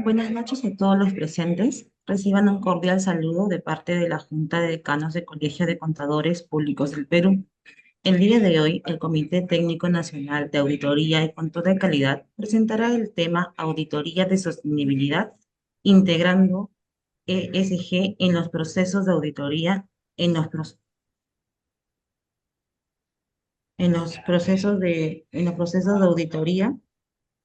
Buenas noches a todos los presentes. Reciban un cordial saludo de parte de la Junta de Decanos del Colegio de Contadores Públicos del Perú. El día de hoy, el Comité Técnico Nacional de Auditoría y Control de Calidad presentará el tema Auditoría de Sostenibilidad, integrando ESG en los procesos de auditoría, en los, pros- en los procesos de auditoría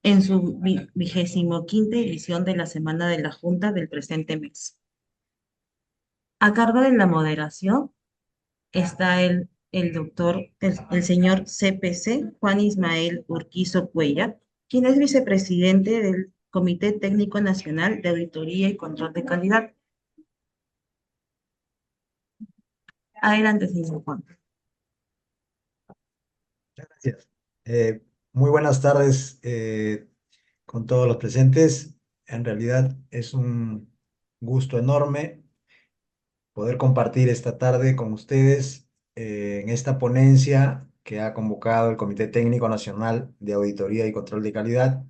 en su 25ª edición de la Semana de la Junta del presente mes. A cargo de la moderación está el señor CPC Juan Ismael Urquizo Cuellar, quien es vicepresidente del Comité Técnico Nacional de Auditoría y Control de Calidad. Adelante, señor Juan. Gracias. Muy buenas tardes con todos los presentes. En realidad es un gusto enorme poder compartir esta tarde con ustedes en esta ponencia que ha convocado el Comité Técnico Nacional de Auditoría y Control de Calidad,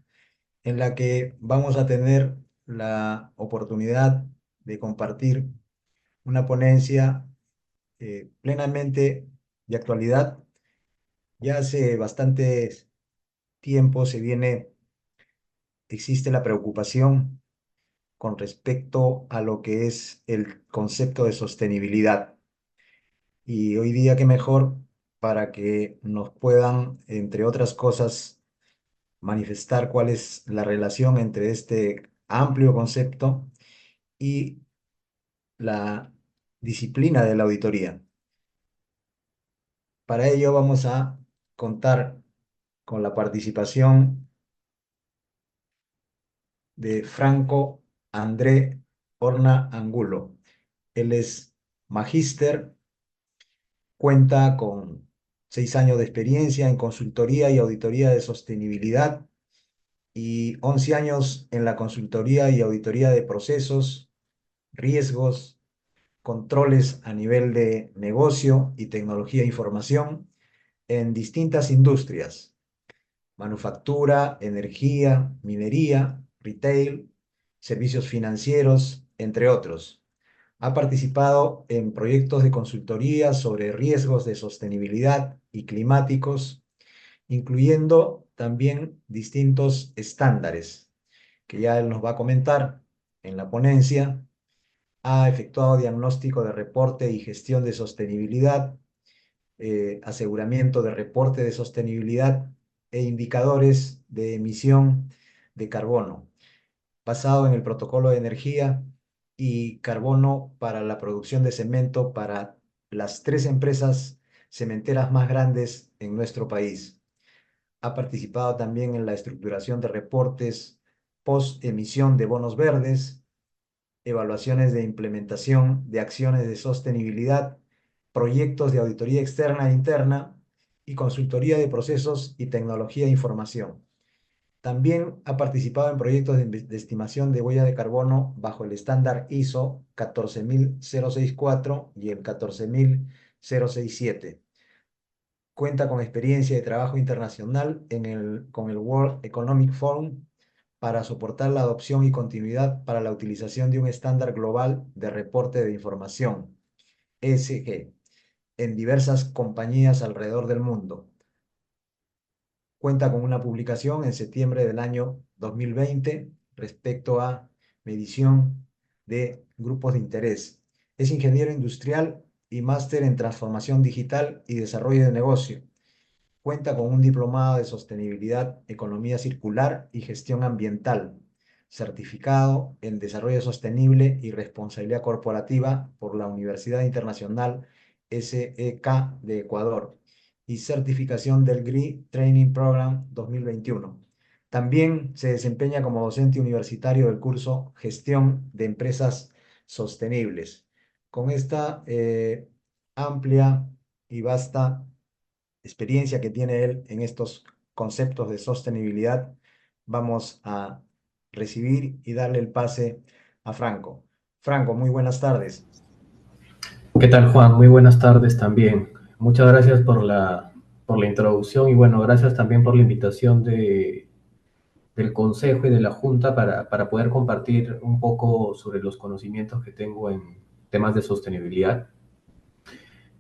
en la que vamos a tener la oportunidad de compartir una ponencia plenamente de actualidad. Ya hace bastante tiempo existe la preocupación con respecto a lo que es el concepto de sostenibilidad. Y hoy día, qué mejor para que nos puedan, entre otras cosas, manifestar cuál es la relación entre este amplio concepto y la disciplina de la auditoría. Para ello vamos a contar con la participación de Franco André Horna Angulo. Él es magíster, cuenta con 6 años de experiencia en consultoría y auditoría de sostenibilidad y 11 años en la consultoría y auditoría de procesos, riesgos, controles a nivel de negocio y tecnología e información en distintas industrias: manufactura, energía, minería, retail, servicios financieros, entre otros. Ha participado en proyectos de consultoría sobre riesgos de sostenibilidad y climáticos, incluyendo también distintos estándares que ya él nos va a comentar en la ponencia. Ha efectuado diagnóstico de reporte y gestión de sostenibilidad, aseguramiento de reporte de sostenibilidad e indicadores de emisión de carbono, basado en el protocolo de energía y carbono para la producción de cemento para las 3 empresas cementeras más grandes en nuestro país. Ha participado también en la estructuración de reportes post emisión de bonos verdes, evaluaciones de implementación de acciones de sostenibilidad, proyectos de auditoría externa e interna y consultoría de procesos y tecnología de información. También ha participado en proyectos de estimación de huella de carbono bajo el estándar ISO 14064 y el 14067. Cuenta con experiencia de trabajo internacional con el World Economic Forum para soportar la adopción y continuidad para la utilización de un estándar global de reporte de información, ESG, en diversas compañías alrededor del mundo. Cuenta con una publicación en septiembre del año 2020 respecto a medición de grupos de interés. Es ingeniero industrial y máster en transformación digital y desarrollo de negocio. Cuenta con un diplomado de sostenibilidad, economía circular y gestión ambiental, certificado en desarrollo sostenible y responsabilidad corporativa por la Universidad Internacional SEK de Ecuador y certificación del GRI Training Program 2021. También se desempeña como docente universitario del curso Gestión de Empresas Sostenibles. Con esta amplia y vasta experiencia que tiene él en estos conceptos de sostenibilidad, vamos a recibir y darle el pase a Franco. Franco, muy buenas tardes. ¿Qué tal, Juan? Muy buenas tardes también. Muchas gracias por la introducción y bueno, gracias también por la invitación del Consejo y de la Junta para poder compartir un poco sobre los conocimientos que tengo en temas de sostenibilidad.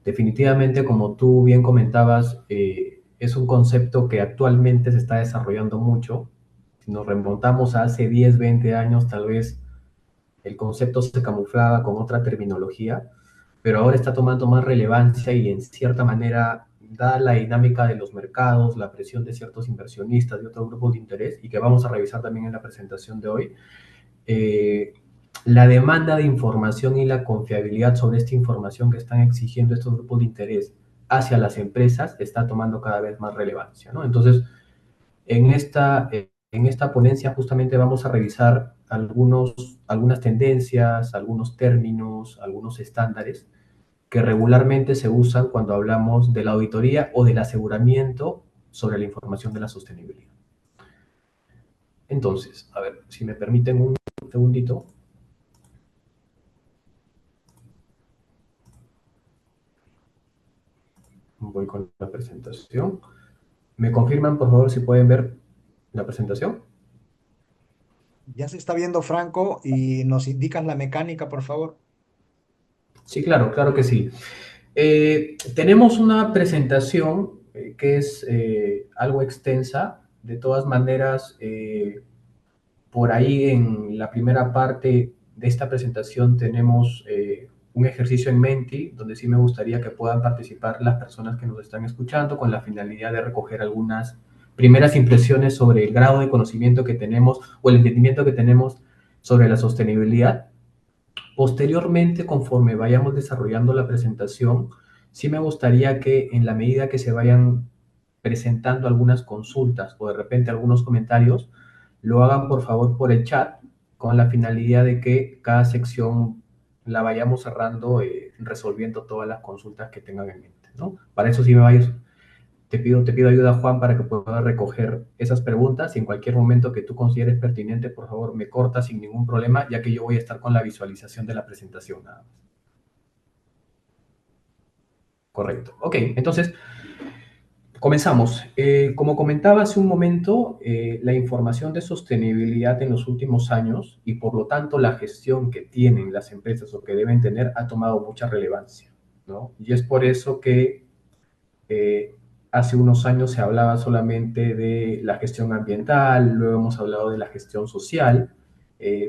Definitivamente, como tú bien comentabas, es un concepto que actualmente se está desarrollando mucho. Si nos remontamos a hace 10, 20 años, tal vez el concepto se camuflaba con otra terminología, pero ahora está tomando más relevancia y en cierta manera, dada la dinámica de los mercados, la presión de ciertos inversionistas y otros grupos de interés, y que vamos a revisar también en la presentación de hoy, eh, la demanda de información y la confiabilidad sobre esta información que están exigiendo estos grupos de interés hacia las empresas está tomando cada vez más relevancia, ¿no? Entonces, en esta ponencia justamente vamos a revisar algunas tendencias, algunos términos, algunos estándares que regularmente se usan cuando hablamos de la auditoría o del aseguramiento sobre la información de la sostenibilidad. Entonces, a ver, si me permiten un segundito. Voy con la presentación. ¿Me confirman, por favor, si pueden ver la presentación? Ya se está viendo, Franco, y nos indican la mecánica, por favor. Sí, claro, claro que sí. Tenemos una presentación que es algo extensa. De todas maneras, por ahí en la primera parte de esta presentación tenemos un ejercicio en Menti, donde sí me gustaría que puedan participar las personas que nos están escuchando con la finalidad de recoger algunas primeras impresiones sobre el grado de conocimiento que tenemos o el entendimiento que tenemos sobre la sostenibilidad. Posteriormente, conforme vayamos desarrollando la presentación, sí me gustaría que en la medida que se vayan presentando algunas consultas o de repente algunos comentarios, lo hagan por favor por el chat con la finalidad de que cada sección la vayamos cerrando, resolviendo todas las consultas que tengan en mente, ¿no? Para eso sí te pido ayuda, Juan, para que pueda recoger esas preguntas y en cualquier momento que tú consideres pertinente, por favor, me cortas sin ningún problema, ya que yo voy a estar con la visualización de la presentación nada más. Correcto. Ok, entonces, comenzamos. Como comentaba hace un momento, la información de sostenibilidad en los últimos años y por lo tanto la gestión que tienen las empresas o que deben tener ha tomado mucha relevancia, ¿no? Y es por eso que hace unos años se hablaba solamente de la gestión ambiental, luego hemos hablado de la gestión social,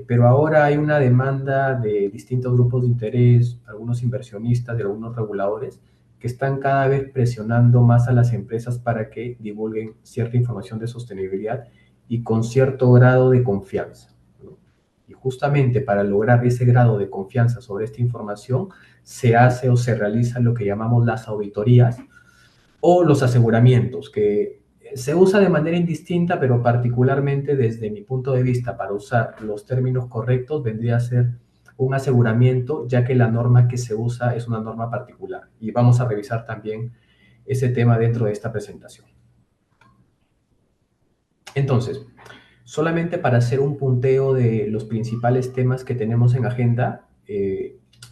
pero ahora hay una demanda de distintos grupos de interés, algunos inversionistas, de algunos reguladores, que están cada vez presionando más a las empresas para que divulguen cierta información de sostenibilidad y con cierto grado de confianza, ¿no? Y justamente para lograr ese grado de confianza sobre esta información, se hace o se realiza lo que llamamos las auditorías, o los aseguramientos, que se usa de manera indistinta, pero particularmente desde mi punto de vista, para usar los términos correctos, vendría a ser un aseguramiento, ya que la norma que se usa es una norma particular. Y vamos a revisar también ese tema dentro de esta presentación. Entonces, solamente para hacer un punteo de los principales temas que tenemos en agenda,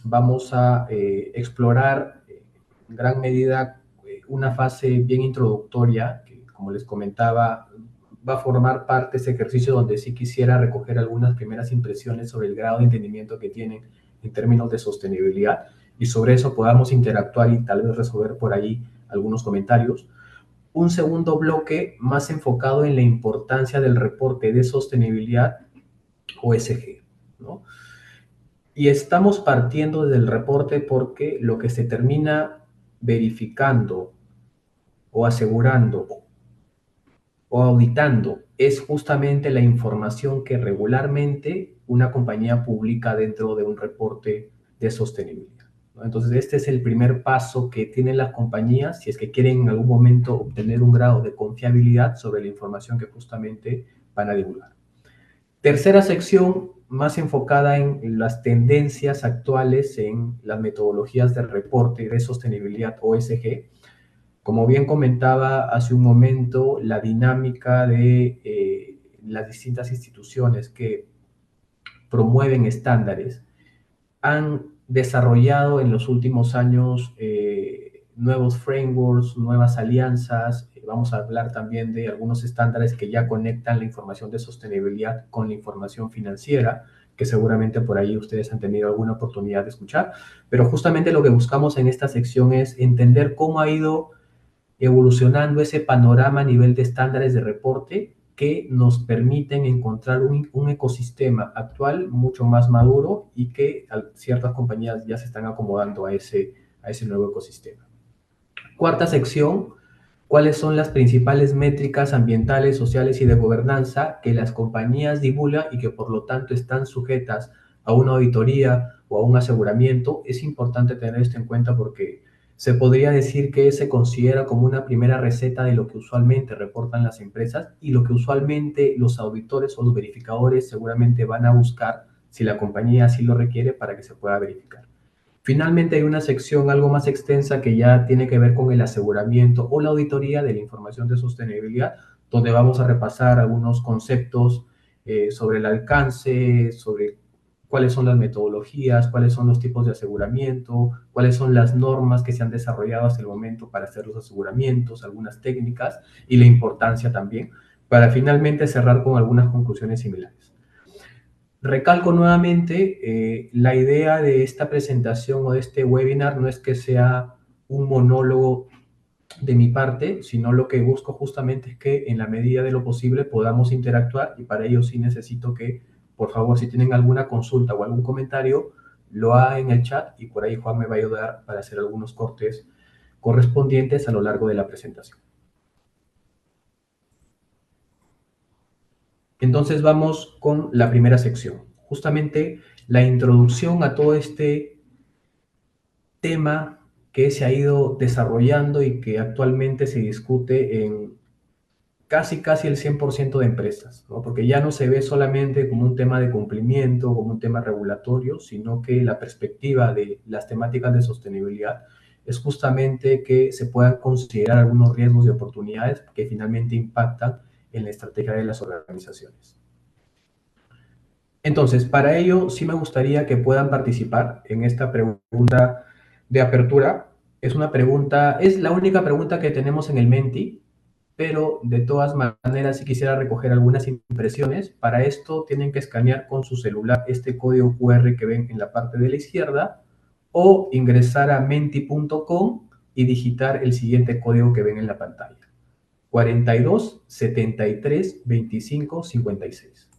vamos a explorar en gran medida una fase bien introductoria, que como les comentaba, va a formar parte de ese ejercicio donde sí quisiera recoger algunas primeras impresiones sobre el grado de entendimiento que tienen en términos de sostenibilidad y sobre eso podamos interactuar y tal vez resolver por ahí algunos comentarios. Un segundo bloque más enfocado en la importancia del reporte de sostenibilidad o ESG, ¿no? Y estamos partiendo del reporte porque lo que se termina verificando o asegurando o auditando es justamente la información que regularmente una compañía publica dentro de un reporte de sostenibilidad, ¿no? Entonces, este es el primer paso que tienen las compañías si es que quieren en algún momento obtener un grado de confiabilidad sobre la información que justamente van a divulgar. Tercera sección, más enfocada en las tendencias actuales en las metodologías de reporte de sostenibilidad o ESG. Como bien comentaba hace un momento, la dinámica de las distintas instituciones que promueven estándares han desarrollado en los últimos años nuevos frameworks, nuevas alianzas, Vamos a hablar también de algunos estándares que ya conectan la información de sostenibilidad con la información financiera, que seguramente por ahí ustedes han tenido alguna oportunidad de escuchar. Pero justamente lo que buscamos en esta sección es entender cómo ha ido evolucionando ese panorama a nivel de estándares de reporte que nos permiten encontrar un ecosistema actual mucho más maduro y que ciertas compañías ya se están acomodando a ese nuevo ecosistema. Cuarta sección, ¿cuáles son las principales métricas ambientales, sociales y de gobernanza que las compañías divulgan y que por lo tanto están sujetas a una auditoría o a un aseguramiento? Es importante tener esto en cuenta porque se podría decir que se considera como una primera receta de lo que usualmente reportan las empresas y lo que usualmente los auditores o los verificadores seguramente van a buscar si la compañía así lo requiere para que se pueda verificar. Finalmente hay una sección algo más extensa que ya tiene que ver con el aseguramiento o la auditoría de la información de sostenibilidad, donde vamos a repasar algunos conceptos sobre el alcance, sobre cuáles son las metodologías, cuáles son los tipos de aseguramiento, cuáles son las normas que se han desarrollado hasta el momento para hacer los aseguramientos, algunas técnicas y la importancia también, para finalmente cerrar con algunas conclusiones similares. Recalco nuevamente, la idea de esta presentación o de este webinar no es que sea un monólogo de mi parte, sino lo que busco justamente es que en la medida de lo posible podamos interactuar y para ello sí necesito que, por favor, si tienen alguna consulta o algún comentario, lo hagan en el chat y por ahí Juan me va a ayudar para hacer algunos cortes correspondientes a lo largo de la presentación. Entonces vamos con la primera sección, justamente la introducción a todo este tema que se ha ido desarrollando y que actualmente se discute en casi el 100% de empresas, ¿no? Porque ya no se ve solamente como un tema de cumplimiento, como un tema regulatorio, sino que la perspectiva de las temáticas de sostenibilidad es justamente que se puedan considerar algunos riesgos y oportunidades que finalmente impactan en la estrategia de las organizaciones. Entonces, para ello sí me gustaría que puedan participar en esta pregunta de apertura. Es una pregunta, es la única pregunta que tenemos en el Menti, pero de todas maneras sí quisiera recoger algunas impresiones. Para esto tienen que escanear con su celular este código QR que ven en la parte de la izquierda o ingresar a menti.com y digitar el siguiente código que ven en la pantalla: 42 73 25 56.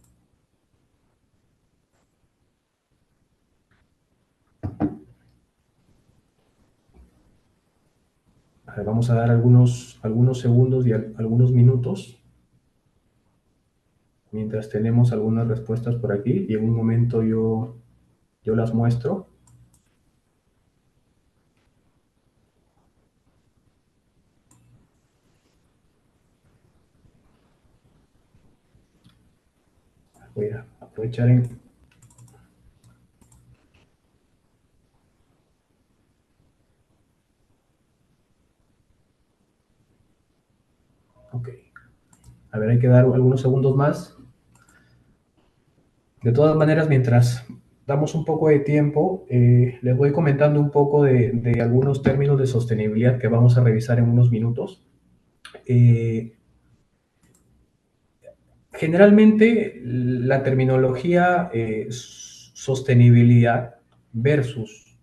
Vamos a dar algunos segundos y algunos minutos mientras tenemos algunas respuestas por aquí y en un momento yo las muestro. Voy a aprovechar en... Ok. A ver, hay que dar algunos segundos más. De todas maneras, mientras damos un poco de tiempo, les voy comentando un poco de algunos términos de sostenibilidad que vamos a revisar en unos minutos. Generalmente, la terminología sostenibilidad versus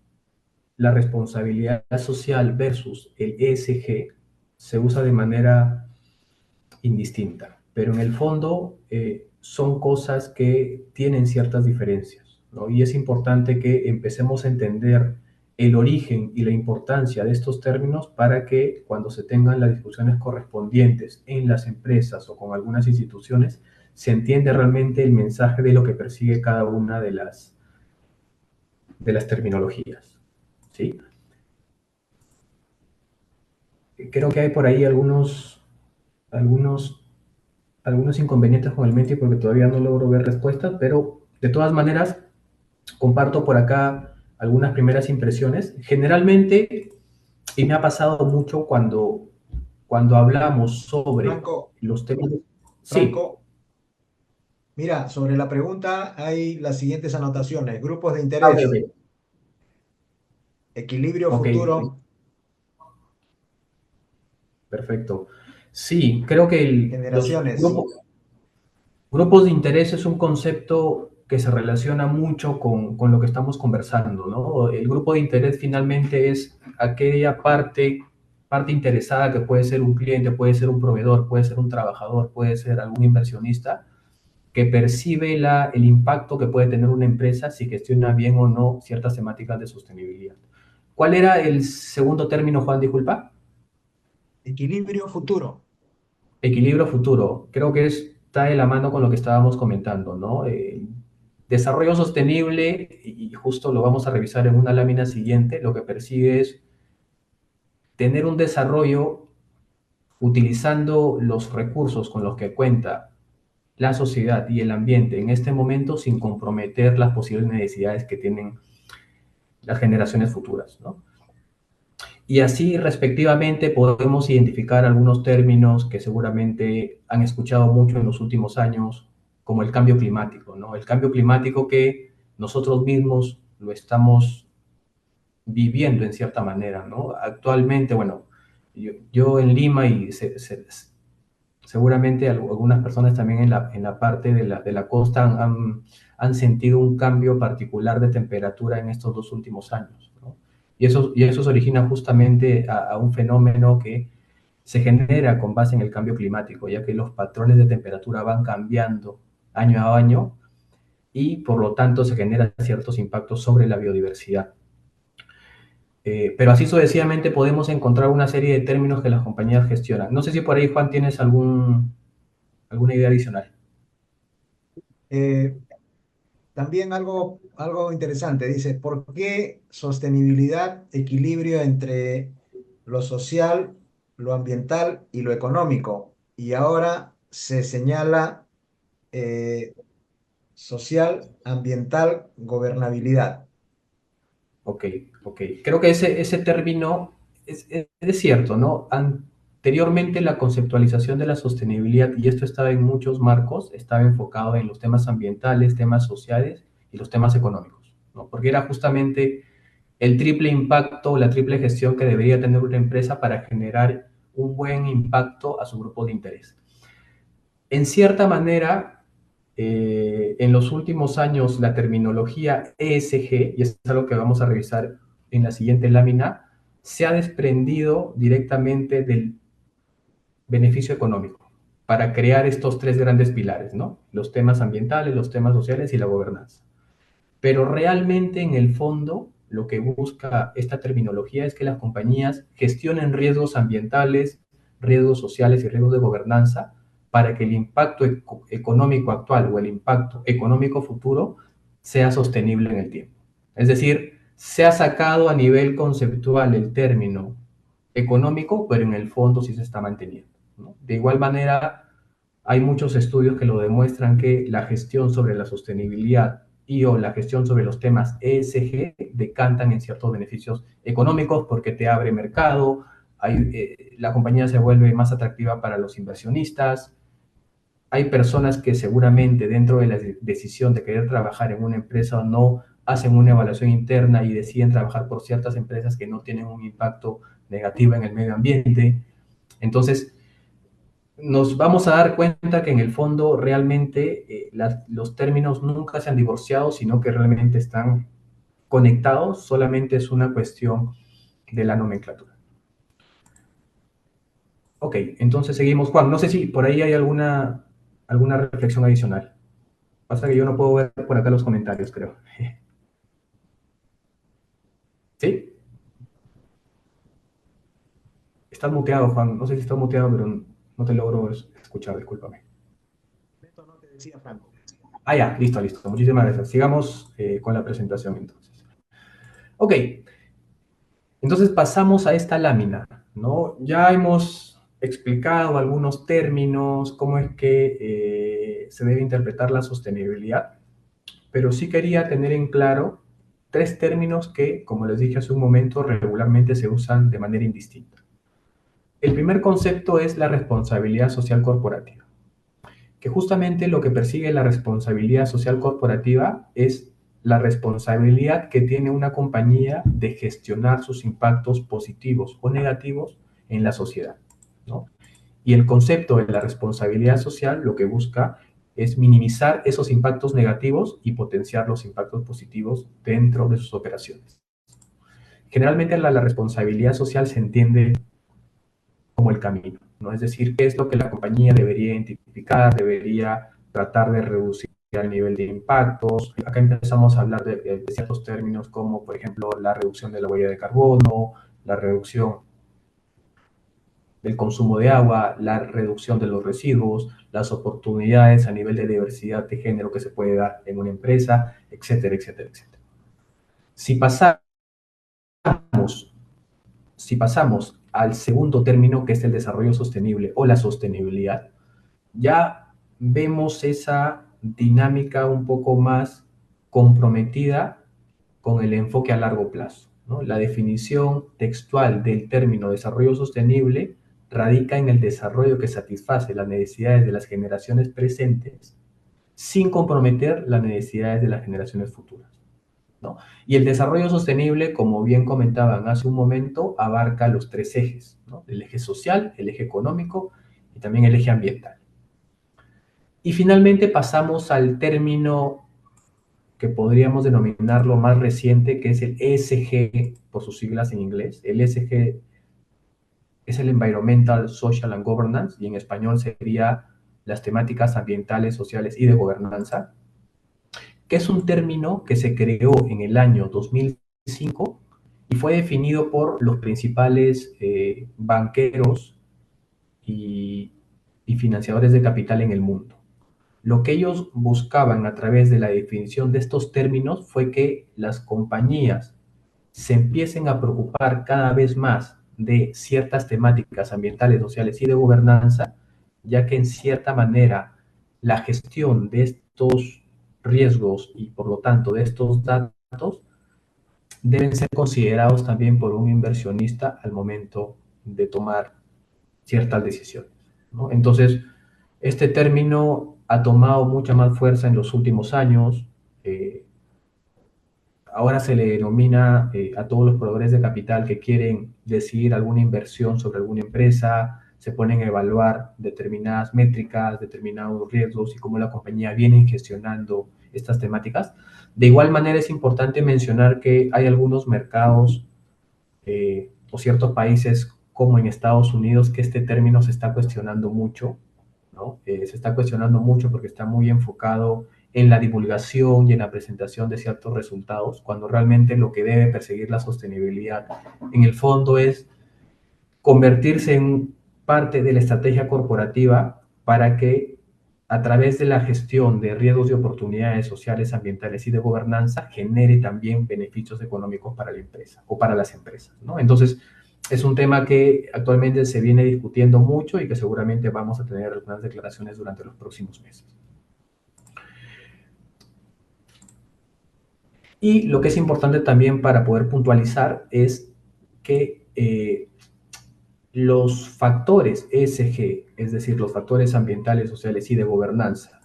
la responsabilidad social versus el ESG se usa de manera indistinta, pero en el fondo son cosas que tienen ciertas diferencias, ¿no? Y es importante que empecemos a entender el origen y la importancia de estos términos para que cuando se tengan las discusiones correspondientes en las empresas o con algunas instituciones, se entienda realmente el mensaje de lo que persigue cada una de las terminologías, ¿sí? Creo que hay por ahí algunos inconvenientes con el Menti porque todavía no logro ver respuestas, pero de todas maneras comparto por acá algunas primeras impresiones. Generalmente, y me ha pasado mucho cuando hablamos sobre Franco, los temas... Sí, Franco, mira, sobre la pregunta hay las siguientes anotaciones: grupos de ok, interés, equilibrio ok, futuro. perfecto. Sí, creo que los generaciones. grupos de interés es un concepto que se relaciona mucho con lo que estamos conversando, ¿no? El grupo de interés finalmente es aquella parte interesada que puede ser un cliente, puede ser un proveedor, puede ser un trabajador, puede ser algún inversionista, que percibe el impacto que puede tener una empresa si gestiona bien o no ciertas temáticas de sostenibilidad. ¿Cuál era el segundo término, Juan? Disculpa. Equilibrio futuro. Equilibrio futuro. Creo que está de la mano con lo que estábamos comentando, ¿no? Desarrollo sostenible, y justo lo vamos a revisar en una lámina siguiente, lo que persigue es tener un desarrollo utilizando los recursos con los que cuenta la sociedad y el ambiente en este momento sin comprometer las posibles necesidades que tienen las generaciones futuras, ¿no? Y así respectivamente podemos identificar algunos términos que seguramente han escuchado mucho en los últimos años, como el cambio climático, ¿no? El cambio climático que nosotros mismos lo estamos viviendo en cierta manera, ¿no? Actualmente, bueno, yo en Lima y seguramente algunas personas también en la parte de la costa han sentido un cambio particular de temperatura en estos 2 últimos años, ¿no? Y eso se origina justamente a un fenómeno que se genera con base en el cambio climático, ya que los patrones de temperatura van cambiando año a año y por lo tanto se generan ciertos impactos sobre la biodiversidad. Pero así sucesivamente podemos encontrar una serie de términos que las compañías gestionan. No sé si por ahí, Juan, tienes alguna idea adicional. Eh, También algo interesante, dice, ¿por qué sostenibilidad, equilibrio entre lo social, lo ambiental y lo económico? Y ahora se señala eh, social, ambiental, gobernabilidad. Ok, ok. Creo que ese término es cierto, ¿no? Anteriormente la conceptualización de la sostenibilidad, y esto estaba en muchos marcos, estaba enfocado en los temas ambientales, temas sociales y los temas económicos, ¿no? Porque era justamente el triple impacto, la triple gestión que debería tener una empresa para generar un buen impacto a su grupo de interés. En cierta manera, en los últimos años, la terminología ESG, y es algo que vamos a revisar en la siguiente lámina, se ha desprendido directamente del beneficio económico para crear estos tres grandes pilares, ¿no? Los temas ambientales, los temas sociales y la gobernanza. Pero realmente en el fondo lo que busca esta terminología es que las compañías gestionen riesgos ambientales, riesgos sociales y riesgos de gobernanza para que el impacto económico actual o el impacto económico futuro sea sostenible en el tiempo. Es decir, se ha sacado a nivel conceptual el término económico, pero en el fondo sí se está manteniendo, ¿no? De igual manera, hay muchos estudios que lo demuestran que la gestión sobre la sostenibilidad y o la gestión sobre los temas ESG decantan en ciertos beneficios económicos porque te abre mercado, la compañía se vuelve más atractiva para los inversionistas, hay personas que seguramente dentro de la decisión de querer trabajar en una empresa o no hacen una evaluación interna y deciden trabajar por ciertas empresas que no tienen un impacto negativo en el medio ambiente. Entonces, nos vamos a dar cuenta que en el fondo realmente los términos nunca se han divorciado, sino que realmente están conectados, solamente es una cuestión de la nomenclatura. Ok, entonces seguimos. Juan, no sé si por ahí hay alguna reflexión adicional. Pasa que yo no puedo ver por acá los comentarios, creo. ¿Sí? Estás muteado, Juan. No sé si estás muteado, pero no te logro escuchar, discúlpame. Esto no te decía, Franco. Ah, ya, listo, listo. Muchísimas gracias. Sigamos con la presentación entonces. Ok, entonces pasamos a esta lámina, ¿no? Ya hemos explicado algunos términos, cómo es que se debe interpretar la sostenibilidad, pero sí quería tener en claro tres términos que, como les dije hace un momento, regularmente se usan de manera indistinta. El primer concepto es la responsabilidad social corporativa, que justamente lo que persigue la responsabilidad social corporativa es la responsabilidad que tiene una compañía de gestionar sus impactos positivos o negativos en la sociedad, ¿no? Y el concepto de la responsabilidad social lo que busca es minimizar esos impactos negativos y potenciar los impactos positivos dentro de sus operaciones. Generalmente la responsabilidad social se entiende como el camino, ¿no? Es decir, qué es lo que la compañía debería identificar, debería tratar de reducir el nivel de impactos. Acá empezamos a hablar de ciertos términos como, por ejemplo, la reducción de la huella de carbono, la reducción del consumo de agua, la reducción de los residuos, las oportunidades a nivel de diversidad de género que se puede dar en una empresa, etcétera, etcétera, etcétera. Si pasamos, si pasamos al segundo término, que es el desarrollo sostenible o la sostenibilidad, ya vemos esa dinámica un poco más comprometida con el enfoque a largo plazo, ¿no? La definición textual del término desarrollo sostenible radica en el desarrollo que satisface las necesidades de las generaciones presentes sin comprometer las necesidades de las generaciones futuras, ¿no? Y el desarrollo sostenible, como bien comentaban hace un momento, abarca los tres ejes, ¿no? El eje social, el eje económico y también el eje ambiental. Y finalmente pasamos al término que podríamos denominarlo más reciente, que es el ESG, por sus siglas en inglés. El ESG es el Environmental, Social and Governance, y en español sería las temáticas ambientales, sociales y de gobernanza, que es un término que se creó en el año 2005 y fue definido por los principales banqueros y financiadores de capital en el mundo. Lo que ellos buscaban a través de la definición de estos términos fue que las compañías se empiecen a preocupar cada vez más de ciertas temáticas ambientales, sociales y de gobernanza, ya que en cierta manera la gestión de estos riesgos y por lo tanto de estos datos deben ser considerados también por un inversionista al momento de tomar ciertas decisiones, ¿no? Entonces, este término ha tomado mucha más fuerza en los últimos años. Ahora se le denomina a todos los proveedores de capital que quieren decidir alguna inversión sobre alguna empresa, se ponen a evaluar determinadas métricas, determinados riesgos y cómo la compañía viene gestionando estas temáticas. De igual manera es importante mencionar que hay algunos mercados o ciertos países como en Estados Unidos que este término se está cuestionando mucho, ¿no? Se está cuestionando mucho porque está muy enfocado en la divulgación y en la presentación de ciertos resultados, cuando realmente lo que debe perseguir la sostenibilidad en el fondo es convertirse en parte de la estrategia corporativa para que a través de la gestión de riesgos y oportunidades sociales, ambientales y de gobernanza genere también beneficios económicos para la empresa o para las empresas, ¿no? Entonces, es un tema que actualmente se viene discutiendo mucho y que seguramente vamos a tener algunas declaraciones durante los próximos meses. Y lo que es importante también para poder puntualizar es que los factores ESG, es decir, los factores ambientales, sociales y de gobernanza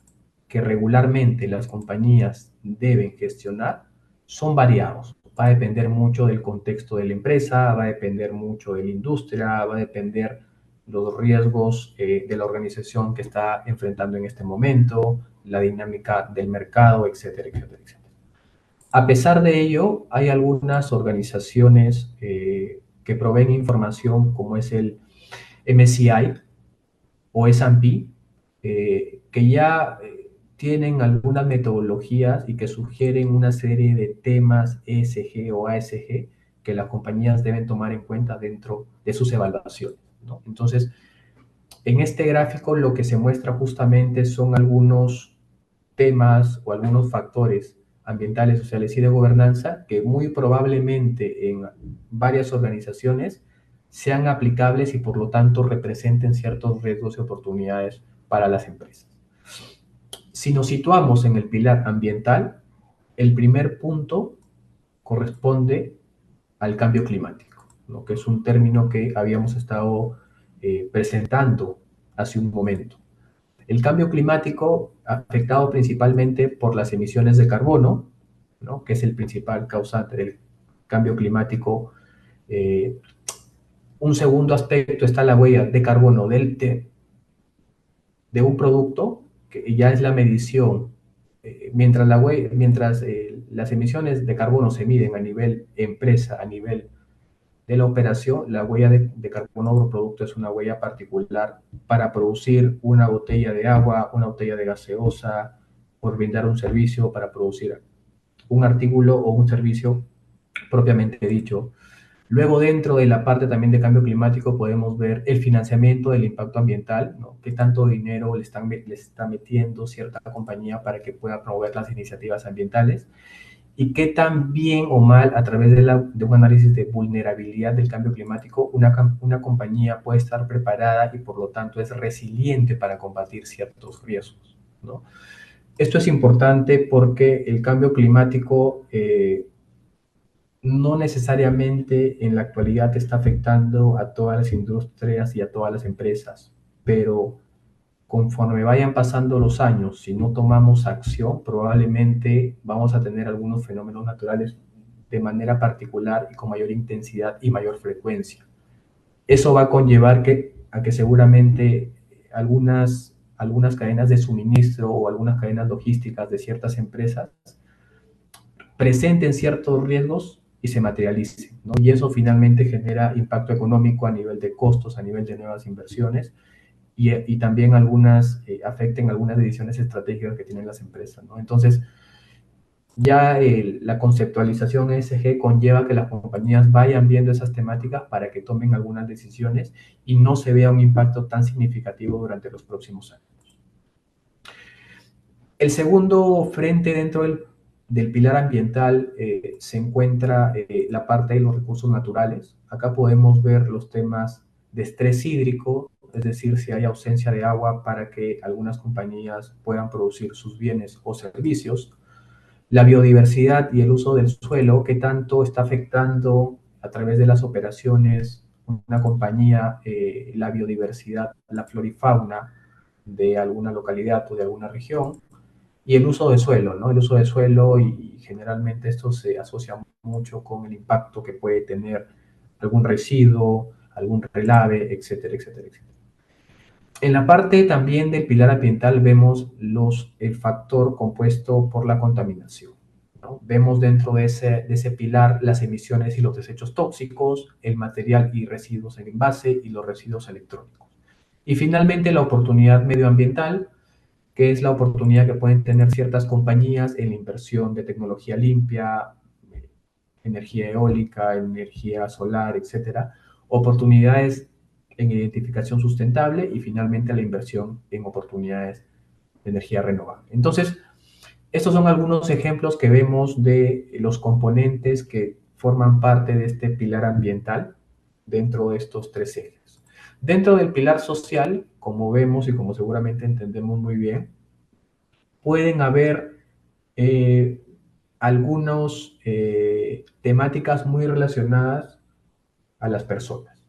que regularmente las compañías deben gestionar, son variados. Va a depender mucho del contexto de la empresa, va a depender mucho de la industria, va a depender los riesgos de la organización que está enfrentando en este momento, la dinámica del mercado, etcétera, etcétera, etcétera. A pesar de ello, hay algunas organizaciones que proveen información como es el MSCI o S&P, que ya tienen algunas metodologías y que sugieren una serie de temas ESG o ASG que las compañías deben tomar en cuenta dentro de sus evaluaciones, ¿no? Entonces, en este gráfico lo que se muestra justamente son algunos temas o algunos factores ambientales, sociales y de gobernanza que muy probablemente en varias organizaciones sean aplicables y por lo tanto representen ciertos riesgos y oportunidades para las empresas. Si nos situamos en el pilar ambiental, el primer punto corresponde al cambio climático, ¿no? Que es un término que habíamos estado presentando hace un momento. El cambio climático afectado principalmente por las emisiones de carbono, ¿no? Que es el principal causante del cambio climático Un segundo aspecto está la huella de carbono de un producto, que ya es la medición. Mientras las emisiones de carbono se miden a nivel empresa, a nivel de la operación, la huella de carbono por producto es una huella particular para producir una botella de agua, una botella de gaseosa, por brindar un servicio, para producir un artículo o un servicio propiamente dicho. Luego, dentro de la parte también de cambio climático, podemos ver el financiamiento del impacto ambiental, ¿no? ¿Qué tanto dinero le está metiendo cierta compañía para que pueda promover las iniciativas ambientales? Y qué tan bien o mal, a través de un análisis de vulnerabilidad del cambio climático, una compañía puede estar preparada y por lo tanto es resiliente para combatir ciertos riesgos, ¿no? Esto es importante porque el cambio climático no necesariamente en la actualidad está afectando a todas las industrias y a todas las empresas, pero conforme vayan pasando los años, si no tomamos acción, probablemente vamos a tener algunos fenómenos naturales de manera particular y con mayor intensidad y mayor frecuencia. Eso va a conllevar a que seguramente algunas cadenas de suministro o algunas cadenas logísticas de ciertas empresas presenten ciertos riesgos y se materialicen, ¿no? Y eso finalmente genera impacto económico a nivel de costos, a nivel de nuevas inversiones, y también afecten algunas decisiones estratégicas que tienen las empresas, ¿no? Entonces, ya la conceptualización ESG conlleva que las compañías vayan viendo esas temáticas para que tomen algunas decisiones y no se vea un impacto tan significativo durante los próximos años. El segundo frente dentro del pilar ambiental se encuentra la parte de los recursos naturales. Acá podemos ver los temas de estrés hídrico, es decir, si hay ausencia de agua para que algunas compañías puedan producir sus bienes o servicios. La biodiversidad y el uso del suelo, qué tanto está afectando a través de las operaciones una compañía la biodiversidad, la flora y fauna de alguna localidad o de alguna región. Y el uso de suelo, ¿no? El uso de suelo, y generalmente esto se asocia mucho con el impacto que puede tener algún residuo, algún relave, etcétera, etcétera, etcétera. En la parte también del pilar ambiental vemos el factor compuesto por la contaminación, ¿no? Vemos dentro de ese pilar las emisiones y los desechos tóxicos, el material y residuos en envase y los residuos electrónicos. Y finalmente la oportunidad medioambiental, que es la oportunidad que pueden tener ciertas compañías en la inversión de tecnología limpia, energía eólica, energía solar, etcétera, oportunidades en identificación sustentable y finalmente la inversión en oportunidades de energía renovable. Entonces, estos son algunos ejemplos que vemos de los componentes que forman parte de este pilar ambiental dentro de estos tres ejes. Dentro del pilar social, como vemos y como seguramente entendemos muy bien, pueden haber algunas temáticas muy relacionadas a las personas.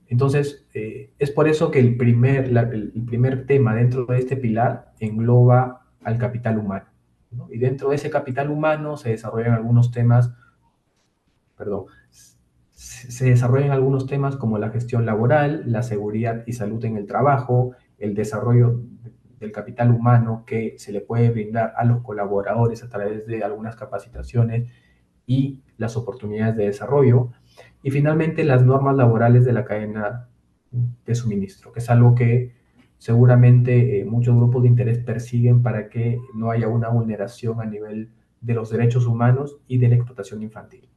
Entonces, es por eso que el primer tema dentro de este pilar engloba al capital humano, ¿no? Y dentro de ese capital humano se desarrollan algunos temas, como la gestión laboral, la seguridad y salud en el trabajo, el desarrollo del capital humano que se le puede brindar a los colaboradores a través de algunas capacitaciones y las oportunidades de desarrollo, y finalmente las normas laborales de la cadena de suministro, que es algo que seguramente muchos grupos de interés persiguen para que no haya una vulneración a nivel de los derechos humanos y de la explotación infantil.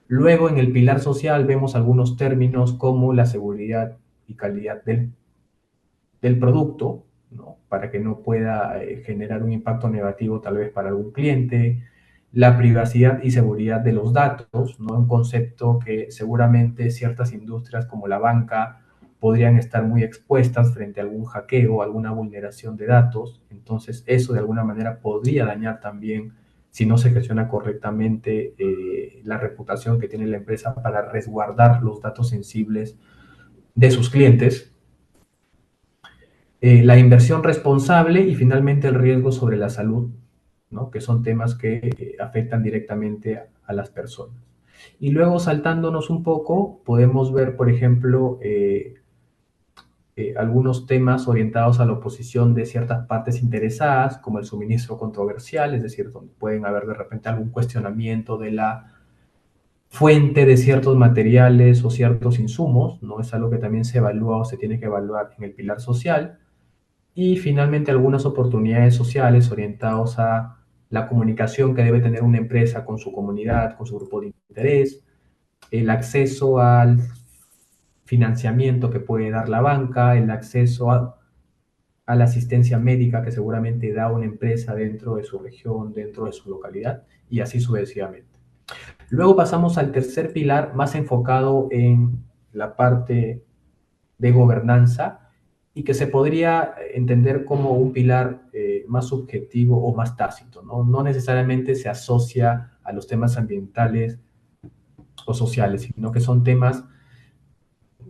Luego, en el pilar social vemos algunos términos como la seguridad y calidad del producto, ¿no? Para que no pueda generar un impacto negativo tal vez para algún cliente, la privacidad y seguridad de los datos, ¿no? Un concepto que seguramente ciertas industrias como la banca podrían estar muy expuestas frente a algún hackeo, alguna vulneración de datos. Entonces, eso de alguna manera podría dañar también, si no se gestiona correctamente, la reputación que tiene la empresa para resguardar los datos sensibles de sus clientes. La inversión responsable y finalmente el riesgo sobre la salud, ¿no? Que son temas que afectan directamente a las personas. Y luego, saltándonos un poco, podemos ver, por ejemplo, algunos temas orientados a la oposición de ciertas partes interesadas, como el suministro controversial, es decir, donde pueden haber de repente algún cuestionamiento de la fuente de ciertos materiales o ciertos insumos, ¿no? Es algo que también se evalúa o se tiene que evaluar en el pilar social. Y finalmente algunas oportunidades sociales orientadas a la comunicación que debe tener una empresa con su comunidad, con su grupo de interés, el acceso al financiamiento que puede dar la banca, el acceso a la asistencia médica que seguramente da una empresa dentro de su región, dentro de su localidad, y así sucesivamente. Luego pasamos al tercer pilar, más enfocado en la parte de gobernanza y que se podría entender como un pilar más subjetivo o más tácito, ¿no? No necesariamente se asocia a los temas ambientales o sociales, sino que son temas,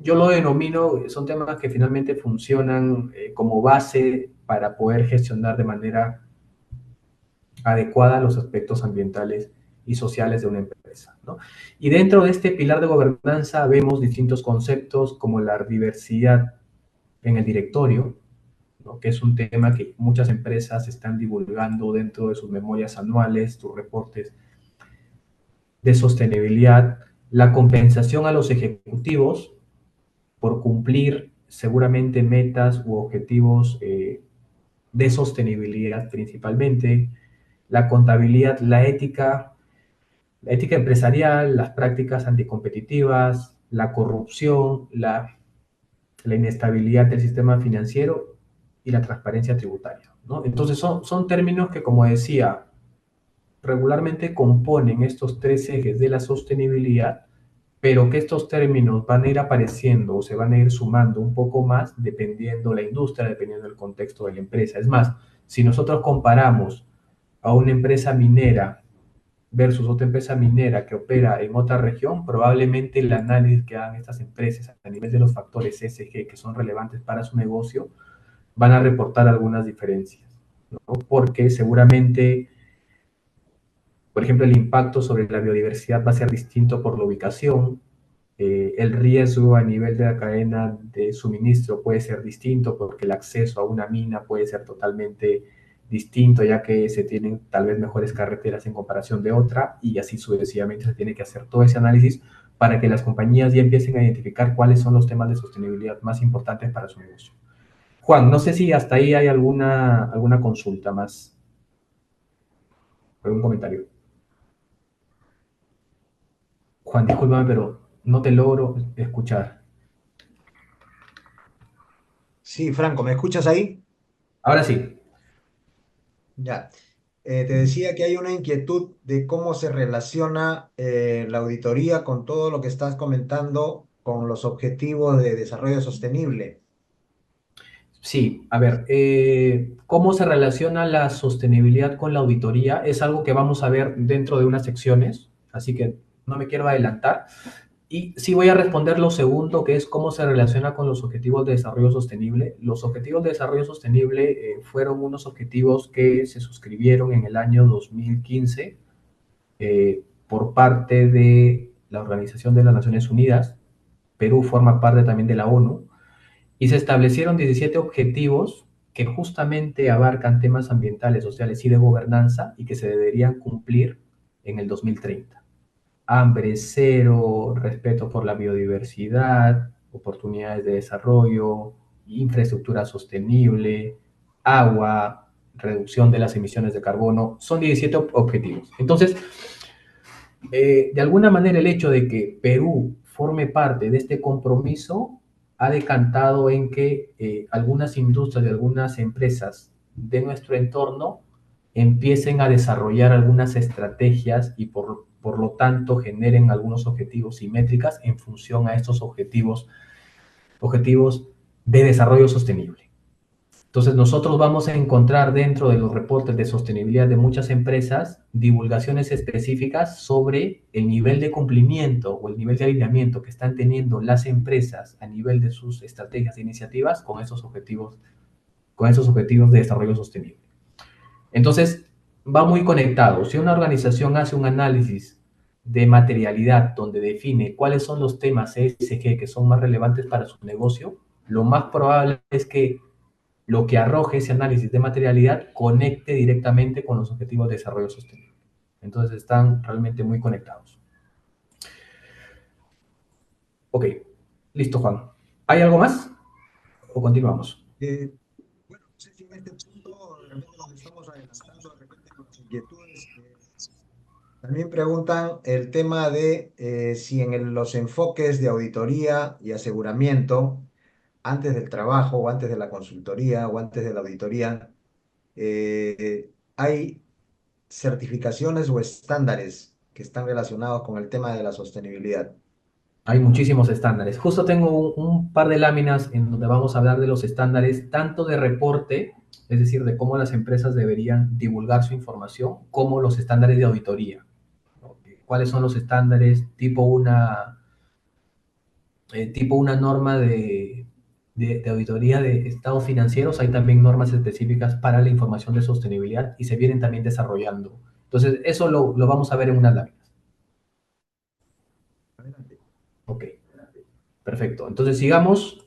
yo lo denomino, son temas que finalmente funcionan como base para poder gestionar de manera adecuada los aspectos ambientales y sociales de una empresa, ¿no? Y dentro de este pilar de gobernanza vemos distintos conceptos como la diversidad en el directorio, ¿no? Que es un tema que muchas empresas están divulgando dentro de sus memorias anuales, sus reportes de sostenibilidad, la compensación a los ejecutivos por cumplir seguramente metas u objetivos de sostenibilidad principalmente, la contabilidad, la ética empresarial, las prácticas anticompetitivas, la corrupción, la inestabilidad del sistema financiero y la transparencia tributaria, ¿no? Entonces son términos que, como decía, regularmente componen estos tres ejes de la sostenibilidad, pero que estos términos van a ir apareciendo o se van a ir sumando un poco más dependiendo la industria, dependiendo del contexto de la empresa. Es más, si nosotros comparamos a una empresa minera versus otra empresa minera que opera en otra región, probablemente el análisis que hagan estas empresas a nivel de los factores ESG que son relevantes para su negocio van a reportar algunas diferencias, ¿no? Porque seguramente, por ejemplo, el impacto sobre la biodiversidad va a ser distinto por la ubicación, el riesgo a nivel de la cadena de suministro puede ser distinto porque el acceso a una mina puede ser totalmente distinto, ya que se tienen tal vez mejores carreteras en comparación de otra, y así sucesivamente se tiene que hacer todo ese análisis para que las compañías ya empiecen a identificar cuáles son los temas de sostenibilidad más importantes para su negocio. Juan, no sé si hasta ahí hay alguna consulta más, algún comentario. Juan, discúlpame, pero no te logro escuchar. Sí, Franco, ¿me escuchas ahí? Ahora sí. Ya. Te decía que hay una inquietud de cómo se relaciona la auditoría con todo lo que estás comentando con los objetivos de desarrollo sostenible. Sí, a ver, ¿cómo se relaciona la sostenibilidad con la auditoría? Es algo que vamos a ver dentro de unas secciones, así que no me quiero adelantar. Y sí voy a responder lo segundo, que es cómo se relaciona con los objetivos de desarrollo sostenible. Los objetivos de desarrollo sostenible fueron unos objetivos que se suscribieron en el año 2015 por parte de la Organización de las Naciones Unidas. Perú forma parte también de la ONU y se establecieron 17 objetivos que justamente abarcan temas ambientales, sociales y de gobernanza y que se deberían cumplir en el 2030. Hambre cero, respeto por la biodiversidad, oportunidades de desarrollo, infraestructura sostenible, agua, reducción de las emisiones de carbono. Son 17 objetivos. Entonces, de alguna manera el hecho de que Perú forme parte de este compromiso ha decantado en que algunas industrias y algunas empresas de nuestro entorno empiecen a desarrollar algunas estrategias y por lo tanto generen algunos objetivos y métricas en función a estos objetivos de desarrollo sostenible. Entonces nosotros vamos a encontrar dentro de los reportes de sostenibilidad de muchas empresas divulgaciones específicas sobre el nivel de cumplimiento o el nivel de alineamiento que están teniendo las empresas a nivel de sus estrategias e iniciativas con esos objetivos de desarrollo sostenible. Entonces va muy conectado. Si una organización hace un análisis de materialidad, donde define cuáles son los temas ESG que son más relevantes para su negocio, lo más probable es que lo que arroje ese análisis de materialidad conecte directamente con los objetivos de desarrollo sostenible. Entonces están realmente muy conectados. Ok, listo, Juan. ¿Hay algo más o continuamos? Bueno, no sé si en este punto de repente nos estamos adelantando de repente con las inquietudes. También preguntan el tema de si los enfoques de auditoría y aseguramiento, antes del trabajo o antes de la consultoría o antes de la auditoría, hay certificaciones o estándares que están relacionados con el tema de la sostenibilidad. Hay muchísimos estándares. Justo tengo un par de láminas en donde vamos a hablar de los estándares, tanto de reporte, es decir, de cómo las empresas deberían divulgar su información, como los estándares de auditoría. ¿Cuáles son los estándares tipo una norma de auditoría de estados financieros? Hay también normas específicas para la información de sostenibilidad y se vienen también desarrollando. Entonces, eso lo vamos a ver en unas láminas. Adelante. Ok, perfecto. Entonces, sigamos.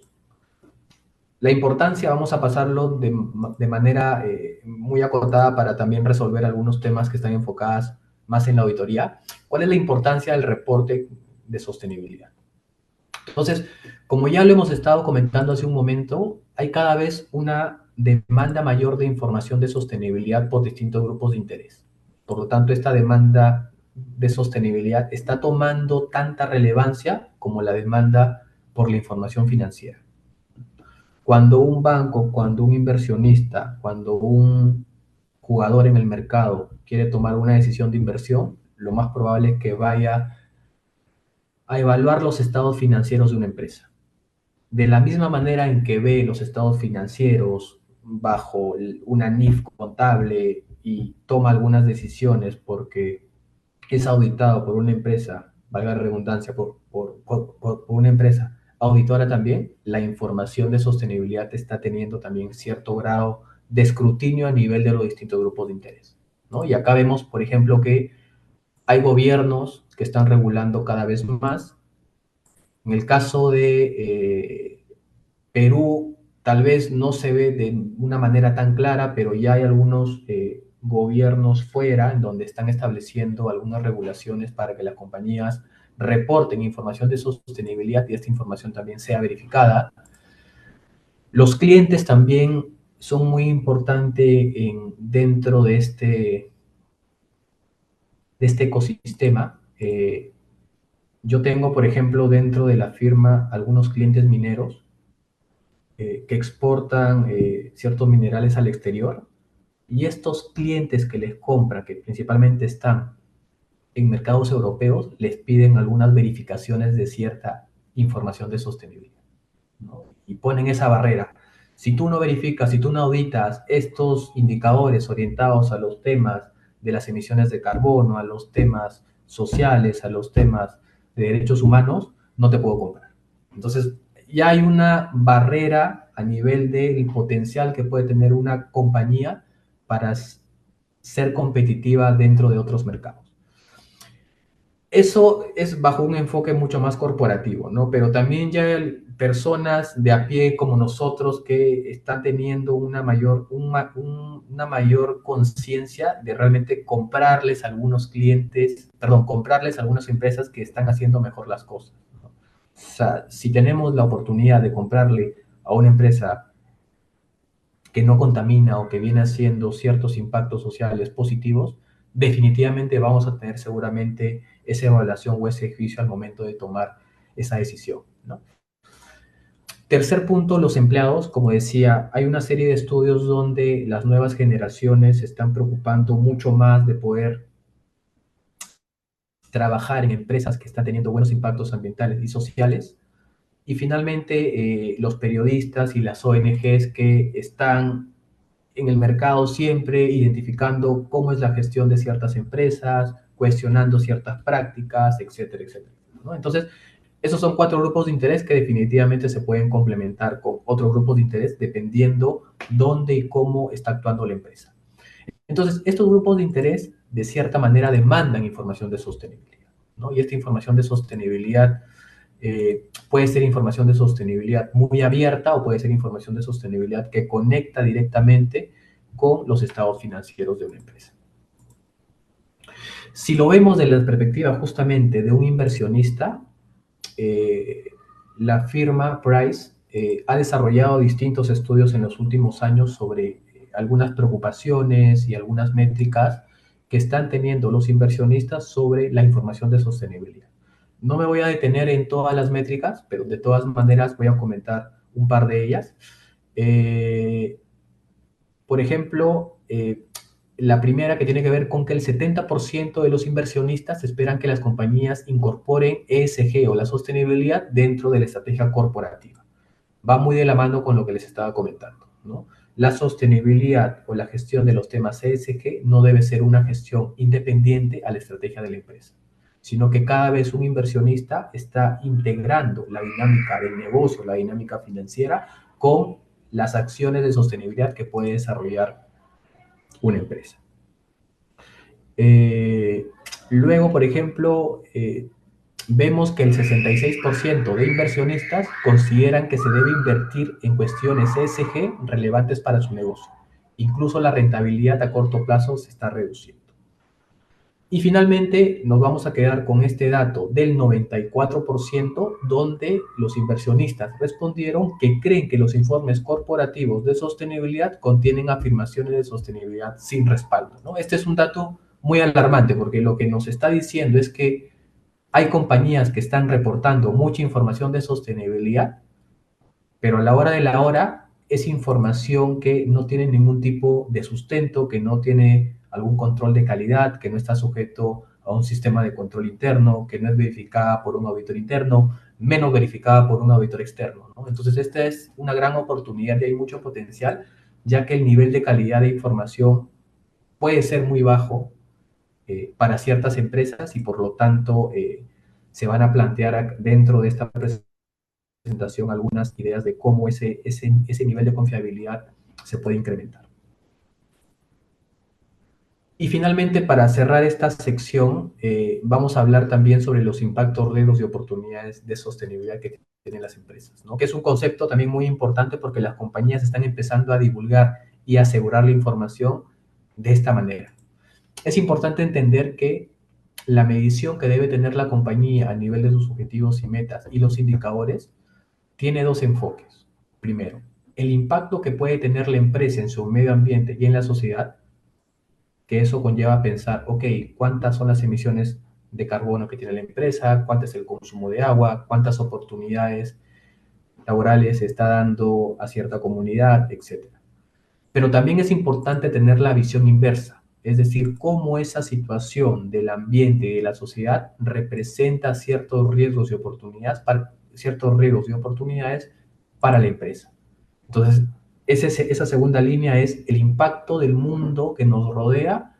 La importancia, vamos a pasarlo de manera muy acotada para también resolver algunos temas que están enfocados más en la auditoría. ¿Cuál es la importancia del reporte de sostenibilidad? Entonces, como ya lo hemos estado comentando hace un momento, hay cada vez una demanda mayor de información de sostenibilidad por distintos grupos de interés. Por lo tanto, esta demanda de sostenibilidad está tomando tanta relevancia como la demanda por la información financiera. Cuando un banco, cuando un inversionista, cuando un jugador en el mercado quiere tomar una decisión de inversión, lo más probable es que vaya a evaluar los estados financieros de una empresa. De la misma manera en que ve los estados financieros bajo una NIF contable y toma algunas decisiones porque es auditado por una empresa, valga la redundancia, por una empresa auditora también, la información de sostenibilidad está teniendo también cierto grado de escrutinio a nivel de los distintos grupos de interés, ¿no? Y acá vemos, por ejemplo, que hay gobiernos que están regulando cada vez más. En el caso de Perú, tal vez no se ve de una manera tan clara, pero ya hay algunos gobiernos fuera en donde están estableciendo algunas regulaciones para que las compañías reporten información de sostenibilidad y esta información también sea verificada. Los clientes también son muy importantes dentro de este ecosistema. Yo tengo, por ejemplo, dentro de la firma algunos clientes mineros que exportan ciertos minerales al exterior, y estos clientes que les compran, que principalmente están en mercados europeos, les piden algunas verificaciones de cierta información de sostenibilidad, ¿no? Y ponen esa barrera. Si tú no verificas, si tú no auditas estos indicadores orientados a los temas de las emisiones de carbono, a los temas sociales, a los temas de derechos humanos, no te puedo comprar. Entonces, ya hay una barrera a nivel del potencial que puede tener una compañía para ser competitiva dentro de otros mercados. Eso es bajo un enfoque mucho más corporativo, ¿no? Pero también ya hay personas de a pie como nosotros que están teniendo una mayor conciencia de realmente comprarles a algunos clientes, perdón, comprarles a algunas empresas que están haciendo mejor las cosas, ¿no? O sea, si tenemos la oportunidad de comprarle a una empresa que no contamina o que viene haciendo ciertos impactos sociales positivos, definitivamente vamos a tener seguramente esa evaluación o ese juicio al momento de tomar esa decisión, ¿no? Tercer punto, los empleados. Como decía, hay una serie de estudios donde las nuevas generaciones se están preocupando mucho más de poder trabajar en empresas que están teniendo buenos impactos ambientales y sociales. Y finalmente, los periodistas y las ONGs que están en el mercado siempre identificando cómo es la gestión de ciertas empresas, cuestionando ciertas prácticas, etcétera, etcétera, ¿no? Entonces, esos son 4 grupos de interés que definitivamente se pueden complementar con otros grupos de interés dependiendo dónde y cómo está actuando la empresa. Entonces, estos grupos de interés, de cierta manera, demandan información de sostenibilidad, ¿no? Y esta información de sostenibilidad puede ser información de sostenibilidad muy abierta o puede ser información de sostenibilidad que conecta directamente con los estados financieros de una empresa. Si lo vemos desde la perspectiva justamente de un inversionista, la firma Price ha desarrollado distintos estudios en los últimos años sobre algunas preocupaciones y algunas métricas que están teniendo los inversionistas sobre la información de sostenibilidad. No me voy a detener en todas las métricas, pero de todas maneras voy a comentar un par de ellas. Por ejemplo, la primera que tiene que ver con que el 70% de los inversionistas esperan que las compañías incorporen ESG o la sostenibilidad dentro de la estrategia corporativa. Va muy de la mano con lo que les estaba comentando, ¿no? La sostenibilidad o la gestión de los temas ESG no debe ser una gestión independiente a la estrategia de la empresa, sino que cada vez un inversionista está integrando la dinámica del negocio, la dinámica financiera, con las acciones de sostenibilidad que puede desarrollar una empresa. Luego, por ejemplo, vemos que el 66% de inversionistas consideran que se debe invertir en cuestiones ESG relevantes para su negocio. Incluso la rentabilidad a corto plazo se está reduciendo. Y finalmente nos vamos a quedar con este dato del 94%, donde los inversionistas respondieron que creen que los informes corporativos de sostenibilidad contienen afirmaciones de sostenibilidad sin respaldo, ¿no? Este es un dato muy alarmante porque lo que nos está diciendo es que hay compañías que están reportando mucha información de sostenibilidad, pero a la hora de la hora es información que no tiene ningún tipo de sustento, que no tiene algún control de calidad, que no está sujeto a un sistema de control interno, que no es verificada por un auditor interno, menos verificada por un auditor externo, ¿no? Entonces, esta es una gran oportunidad y hay mucho potencial, ya que el nivel de calidad de información puede ser muy bajo para ciertas empresas y por lo tanto se van a plantear dentro de esta presentación algunas ideas de cómo ese nivel de confiabilidad se puede incrementar. Y finalmente, para cerrar esta sección, vamos a hablar también sobre los impactos, riesgos y oportunidades de sostenibilidad que tienen las empresas, ¿no? Que es un concepto también muy importante porque las compañías están empezando a divulgar y asegurar la información de esta manera. Es importante entender que la medición que debe tener la compañía a nivel de sus objetivos y metas y los indicadores tiene dos enfoques. Primero, el impacto que puede tener la empresa en su medio ambiente y en la sociedad, que eso conlleva a pensar, ok, ¿cuántas son las emisiones de carbono que tiene la empresa? ¿Cuánto es el consumo de agua? ¿Cuántas oportunidades laborales se está dando a cierta comunidad? Etcétera. Pero también es importante tener la visión inversa, es decir, cómo esa situación del ambiente y de la sociedad representa ciertos riesgos y oportunidades para la empresa. Entonces, esa segunda línea es el impacto del mundo que nos rodea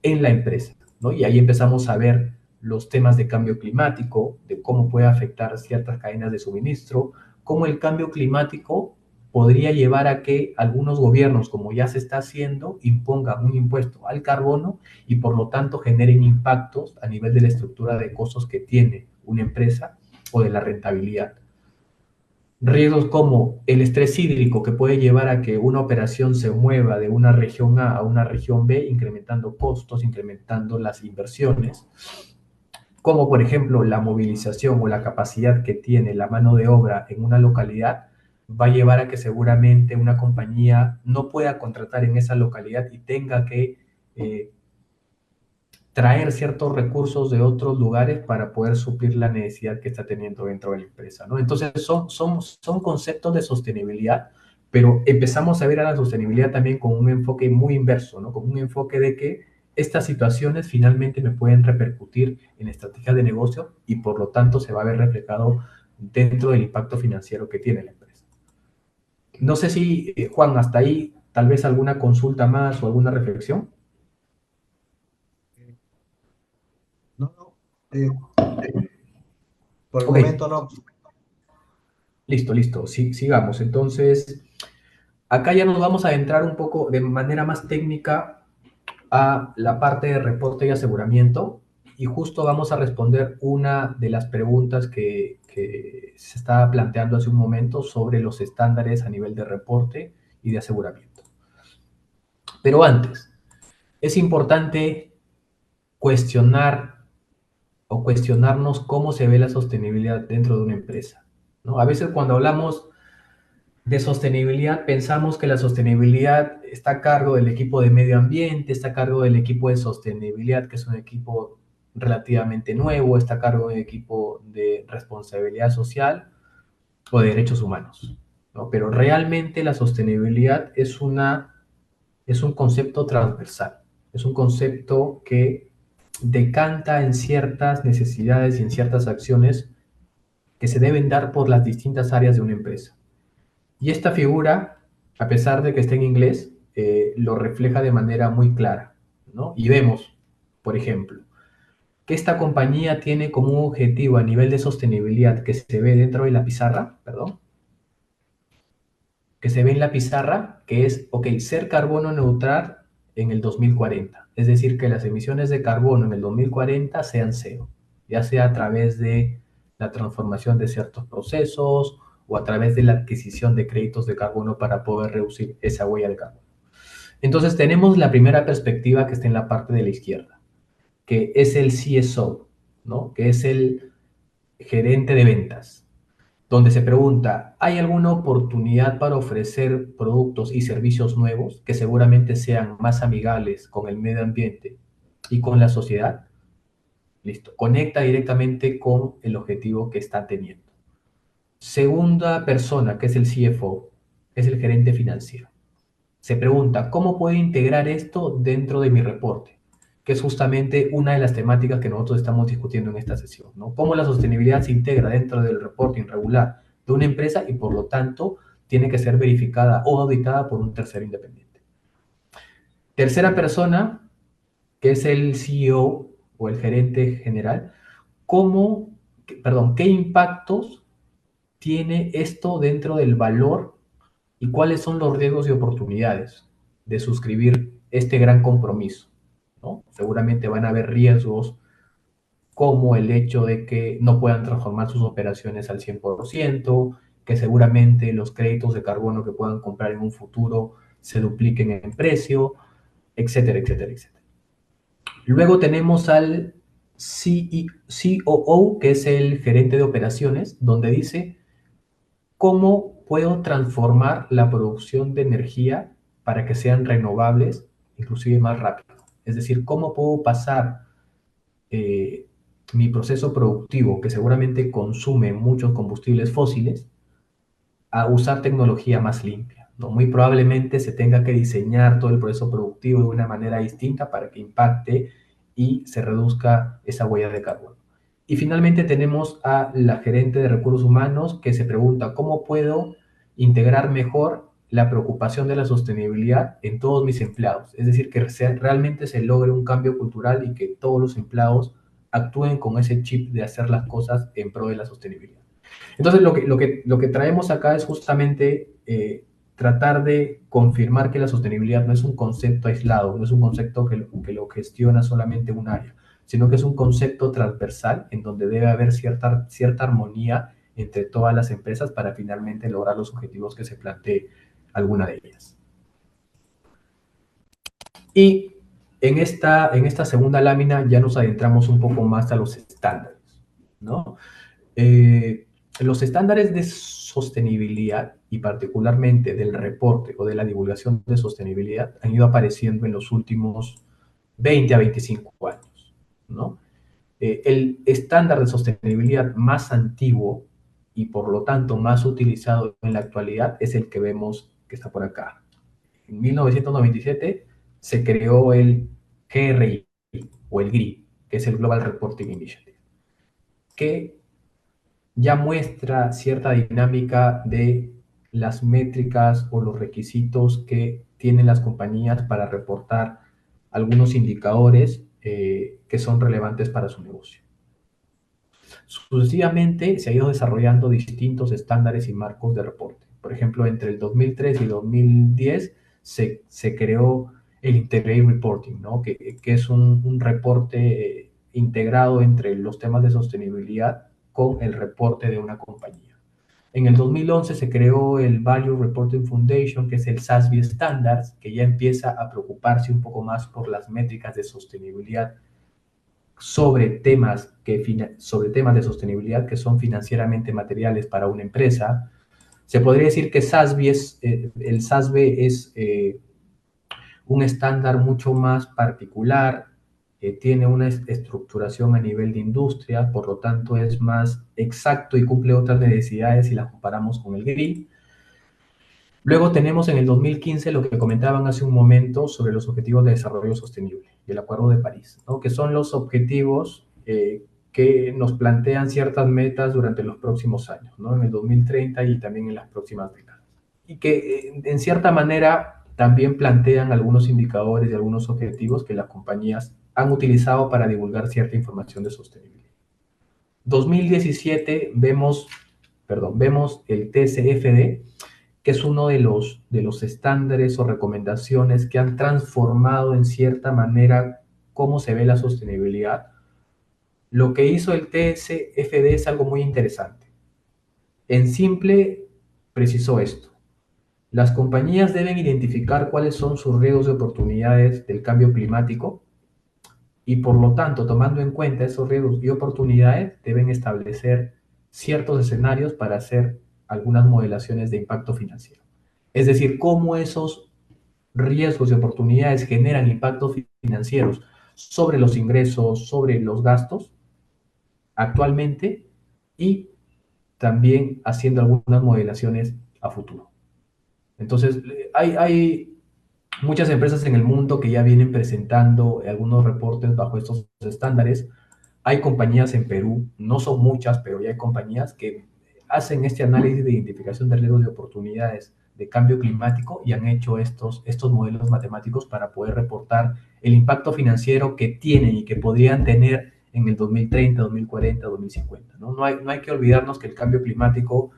en la empresa, ¿no? Y ahí empezamos a ver los temas de cambio climático, de cómo puede afectar ciertas cadenas de suministro, cómo el cambio climático podría llevar a que algunos gobiernos, como ya se está haciendo, impongan un impuesto al carbono y por lo tanto generen impactos a nivel de la estructura de costos que tiene una empresa o de la rentabilidad. Riesgos como el estrés hídrico, que puede llevar a que una operación se mueva de una región A una región B, incrementando costos, incrementando las inversiones, como por ejemplo la movilización o la capacidad que tiene la mano de obra en una localidad, va a llevar a que seguramente una compañía no pueda contratar en esa localidad y tenga que traer ciertos recursos de otros lugares para poder suplir la necesidad que está teniendo dentro de la empresa, ¿no? Entonces, son conceptos de sostenibilidad, pero empezamos a ver a la sostenibilidad también con un enfoque muy inverso, ¿no? Con un enfoque de que estas situaciones finalmente me pueden repercutir en estrategias de negocio y por lo tanto se va a ver reflejado dentro del impacto financiero que tiene la empresa. No sé si, Juan, hasta ahí tal vez alguna consulta más o alguna reflexión. No, por el Ok. momento no. Listo, sigamos. Entonces, acá ya nos vamos a adentrar un poco de manera más técnica a la parte de reporte y aseguramiento y justo vamos a responder una de las preguntas que se estaba planteando hace un momento sobre los estándares a nivel de reporte y de aseguramiento. Pero antes, es importante cuestionar o cuestionarnos cómo se ve la sostenibilidad dentro de una empresa, ¿no? A veces cuando hablamos de sostenibilidad pensamos que la sostenibilidad está a cargo del equipo de medio ambiente, está a cargo del equipo de sostenibilidad, que es un equipo relativamente nuevo, está a cargo del equipo de responsabilidad social o de derechos humanos, ¿no? Pero realmente la sostenibilidad es un concepto transversal, es un concepto que decanta en ciertas necesidades y en ciertas acciones que se deben dar por las distintas áreas de una empresa. Y esta figura, a pesar de que esté en inglés, lo refleja de manera muy clara, ¿no? Y vemos, por ejemplo, que esta compañía tiene como un objetivo a nivel de sostenibilidad que se ve dentro de la pizarra, perdón, que se ve en la pizarra, que es, ok, ser carbono neutral en el 2040. Es decir, que las emisiones de carbono en el 2040 sean cero, ya sea a través de la transformación de ciertos procesos o a través de la adquisición de créditos de carbono para poder reducir esa huella de carbono. Entonces tenemos la primera perspectiva que está en la parte de la izquierda, que es el CSO, ¿no? Que es el gerente de ventas, donde se pregunta, ¿hay alguna oportunidad para ofrecer productos y servicios nuevos que seguramente sean más amigables con el medio ambiente y con la sociedad? Listo, conecta directamente con el objetivo que está teniendo. Segunda persona, que es el CFO, es el gerente financiero. Se pregunta, ¿cómo puedo integrar esto dentro de mi reporte? Que es justamente una de las temáticas que nosotros estamos discutiendo en esta sesión, ¿no? Cómo la sostenibilidad se integra dentro del reporting regular de una empresa y por lo tanto tiene que ser verificada o auditada por un tercero independiente. Tercera persona, que es el CEO o el gerente general, ¿qué impactos tiene esto dentro del valor y cuáles son los riesgos y oportunidades de suscribir este gran compromiso, ¿no? Seguramente van a haber riesgos como el hecho de que no puedan transformar sus operaciones al 100%, que seguramente los créditos de carbono que puedan comprar en un futuro se dupliquen en precio, etcétera, etcétera, etcétera. Luego tenemos al COO, que es el gerente de operaciones, donde dice, ¿cómo puedo transformar la producción de energía para que sean renovables, inclusive más rápido? Es decir, ¿cómo puedo pasar mi proceso productivo, que seguramente consume muchos combustibles fósiles, a usar tecnología más limpia, ¿no? Muy probablemente se tenga que diseñar todo el proceso productivo de una manera distinta para que impacte y se reduzca esa huella de carbono. Y finalmente tenemos a la gerente de recursos humanos que se pregunta, ¿cómo puedo integrar mejor la preocupación de la sostenibilidad en todos mis empleados? Es decir, que realmente se logre un cambio cultural y que todos los empleados actúen con ese chip de hacer las cosas en pro de la sostenibilidad. Entonces, lo que traemos acá es justamente tratar de confirmar que la sostenibilidad no es un concepto aislado, no es un concepto que lo gestiona solamente un área, sino que es un concepto transversal en donde debe haber cierta armonía entre todas las empresas para finalmente lograr los objetivos que se plantee alguna de ellas. Y en esta segunda lámina ya nos adentramos un poco más a los estándares, ¿no? Los estándares de sostenibilidad y particularmente del reporte o de la divulgación de sostenibilidad han ido apareciendo en los últimos 20 a 25 años, ¿no? El estándar de sostenibilidad más antiguo y por lo tanto más utilizado en la actualidad es el que vemos que está por acá. En 1997 se creó el GRI o el GRI, que es el Global Reporting Initiative, que ya muestra cierta dinámica de las métricas o los requisitos que tienen las compañías para reportar algunos indicadores que son relevantes para su negocio. Sucesivamente se ha ido desarrollando distintos estándares y marcos de reporte. Por ejemplo, entre el 2003 y 2010 se creó el Integrated Reporting, ¿no? que es un reporte integrado entre los temas de sostenibilidad con el reporte de una compañía. En el 2011 se creó el Value Reporting Foundation, que es el SASB Standards, que ya empieza a preocuparse un poco más por las métricas de sostenibilidad sobre temas de sostenibilidad que son financieramente materiales para una empresa. Se podría decir que el SASB es un estándar mucho más particular, tiene una estructuración a nivel de industria, por lo tanto es más exacto y cumple otras necesidades si la comparamos con el GRI. Luego tenemos en el 2015 lo que comentaban hace un momento sobre los Objetivos de Desarrollo Sostenible y el Acuerdo de París, ¿no? Que son los objetivos que nos plantean ciertas metas durante los próximos años, ¿no? En el 2030 y también en las próximas décadas. Y que en cierta manera también plantean algunos indicadores y algunos objetivos que las compañías han utilizado para divulgar cierta información de sostenibilidad. 2017 vemos el TCFD, que es uno de los estándares o recomendaciones que han transformado en cierta manera cómo se ve la sostenibilidad. Lo que hizo el TCFD es algo muy interesante. En simple, precisó esto. Las compañías deben identificar cuáles son sus riesgos y oportunidades del cambio climático y, por lo tanto, tomando en cuenta esos riesgos y oportunidades, deben establecer ciertos escenarios para hacer algunas modelaciones de impacto financiero. Es decir, cómo esos riesgos y oportunidades generan impactos financieros sobre los ingresos, sobre los gastos actualmente y también haciendo algunas modelaciones a futuro. Entonces, hay muchas empresas en el mundo que ya vienen presentando algunos reportes bajo estos estándares. Hay compañías en Perú, no son muchas, pero ya hay compañías que hacen este análisis de identificación de riesgos y oportunidades de cambio climático y han hecho estos modelos matemáticos para poder reportar el impacto financiero que tienen y que podrían tener en el 2030, 2040, 2050. No hay que olvidarnos que el cambio climático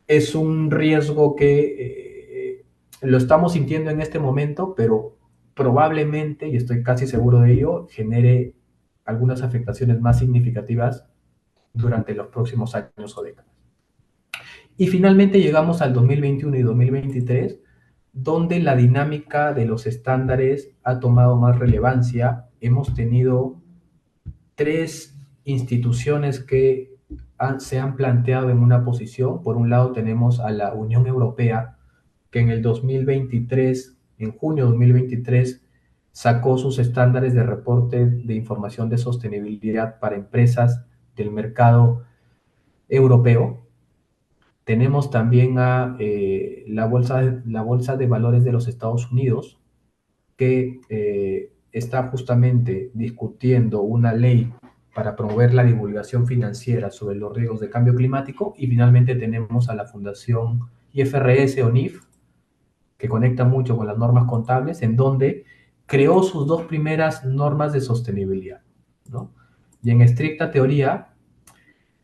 es un riesgo que lo estamos sintiendo en este momento, pero probablemente, y estoy casi seguro de ello, genere algunas afectaciones más significativas durante los próximos años o décadas. Y finalmente llegamos al 2021 y 2023, donde la dinámica de los estándares ha tomado más relevancia. Hemos tenido 3 instituciones que se han planteado en una posición. Por un lado tenemos a la Unión Europea, que en el 2023, en junio de 2023, sacó sus estándares de reporte de información de sostenibilidad para empresas del mercado europeo. Tenemos también a la Bolsa de Valores de los Estados Unidos, que está justamente discutiendo una ley para promover la divulgación financiera sobre los riesgos de cambio climático. Y finalmente tenemos a la Fundación IFRS o NIF, que conecta mucho con las normas contables, en donde creó sus 2 primeras normas de sostenibilidad, ¿no? Y en estricta teoría,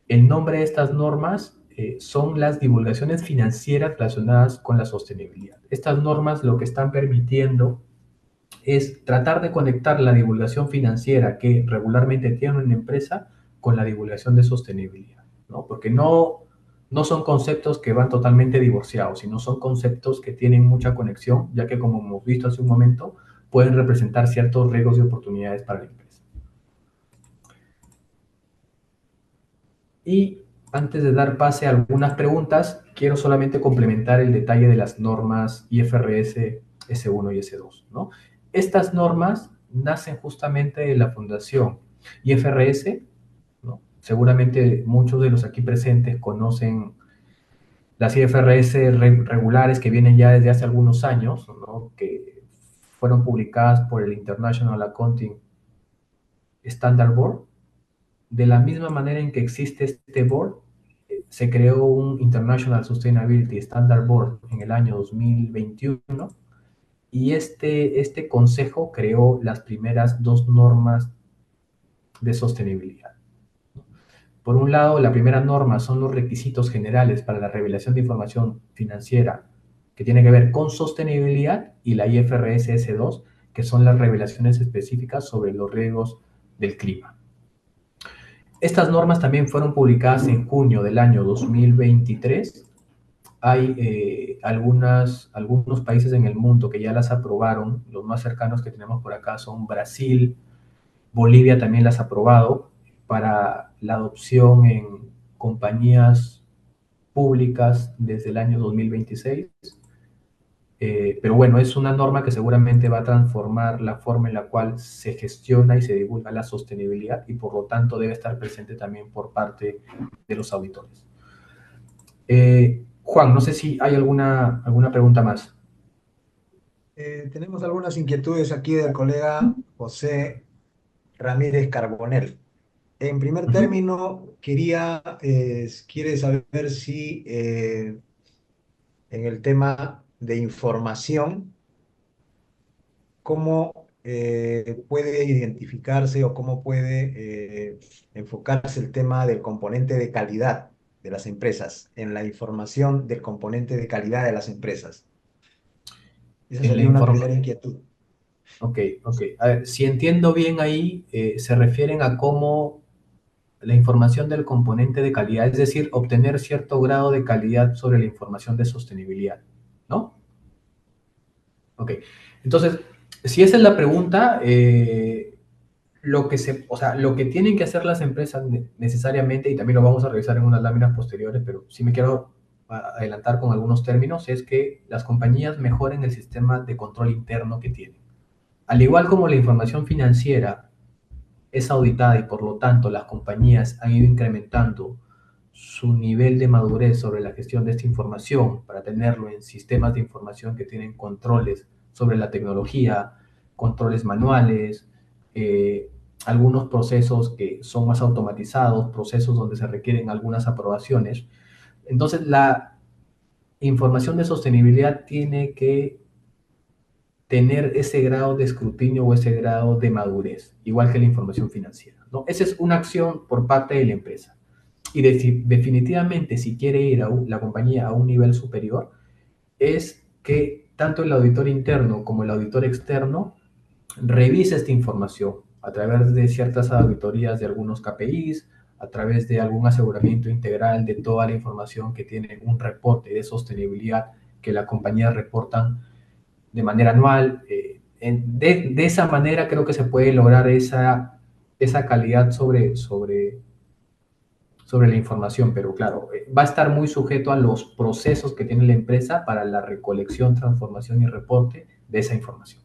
el nombre de estas normas son las divulgaciones financieras relacionadas con la sostenibilidad. Estas normas lo que están permitiendo es tratar de conectar la divulgación financiera que regularmente tiene una empresa con la divulgación de sostenibilidad, ¿no? Porque no son conceptos que van totalmente divorciados, sino son conceptos que tienen mucha conexión, ya que, como hemos visto hace un momento, pueden representar ciertos riesgos y oportunidades para la empresa. Y antes de dar pase a algunas preguntas, quiero solamente complementar el detalle de las normas IFRS S1 y S2, ¿no? Estas normas nacen justamente de la Fundación IFRS, ¿no? Seguramente muchos de los aquí presentes conocen las IFRS regulares que vienen ya desde hace algunos años, ¿no? Que fueron publicadas por el International Accounting Standard Board. De la misma manera en que existe este board, se creó un International Sustainability Standard Board en el año 2021, y este consejo creó las primeras 2 normas de sostenibilidad. Por un lado, la primera norma son los requisitos generales para la revelación de información financiera que tiene que ver con sostenibilidad, y la IFRS S2, que son las revelaciones específicas sobre los riesgos del clima. Estas normas también fueron publicadas en junio del año 2023. Hay algunos países en el mundo que ya las aprobaron. Los más cercanos que tenemos por acá son Brasil, Bolivia también las ha aprobado para la adopción en compañías públicas desde el año 2026. Pero bueno, es una norma que seguramente va a transformar la forma en la cual se gestiona y se divulga la sostenibilidad y por lo tanto debe estar presente también por parte de los auditores. Juan, no sé si hay alguna pregunta más. Tenemos algunas inquietudes aquí del colega José Ramírez Carbonell. En primer Ujú. término, quiere saber si en el tema de información, cómo puede identificarse o cómo puede enfocarse el tema del componente de calidad de las empresas, en la información del componente de calidad de las empresas. Esa En la sería una informa primera inquietud. Ok, ok. A ver, si entiendo bien ahí, se refieren a cómo la información del componente de calidad, es decir, obtener cierto grado de calidad sobre la información de sostenibilidad, ¿no? Ok. Entonces, si esa es la pregunta, o sea, lo que tienen que hacer las empresas necesariamente, y también lo vamos a revisar en unas láminas posteriores, pero sí me quiero adelantar con algunos términos, es que las compañías mejoren el sistema de control interno que tienen. Al igual como la información financiera es auditada y por lo tanto las compañías han ido incrementando su nivel de madurez sobre la gestión de esta información para tenerlo en sistemas de información que tienen controles sobre la tecnología, controles manuales, eh, algunos procesos que son más automatizados, procesos donde se requieren algunas aprobaciones. Entonces, la información de sostenibilidad tiene que tener ese grado de escrutinio o ese grado de madurez, igual que la información financiera, ¿no? Esa es una acción por parte de la empresa. Y definitivamente, si quiere ir la compañía a un nivel superior, es que tanto el auditor interno como el auditor externo revise esta información a través de ciertas auditorías de algunos KPIs, a través de algún aseguramiento integral de toda la información que tiene un reporte de sostenibilidad que la compañía reportan de manera anual. De esa manera creo que se puede lograr esa calidad sobre la información, pero claro, va a estar muy sujeto a los procesos que tiene la empresa para la recolección, transformación y reporte de esa información.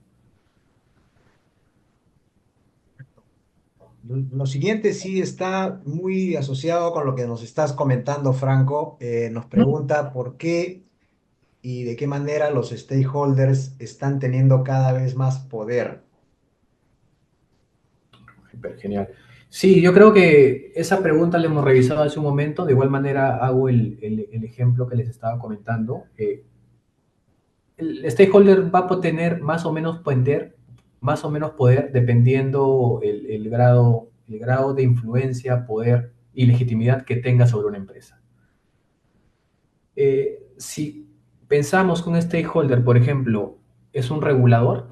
Lo siguiente sí está muy asociado con lo que nos estás comentando, Franco. Nos pregunta por qué y de qué manera los stakeholders están teniendo cada vez más poder. Genial. Sí, yo creo que esa pregunta la hemos revisado hace un momento. De igual manera hago el ejemplo que les estaba comentando. El stakeholder va a tener más o menos poder dependiendo el grado de influencia, poder y legitimidad que tenga sobre una empresa. Si pensamos que un stakeholder, por ejemplo, es un regulador,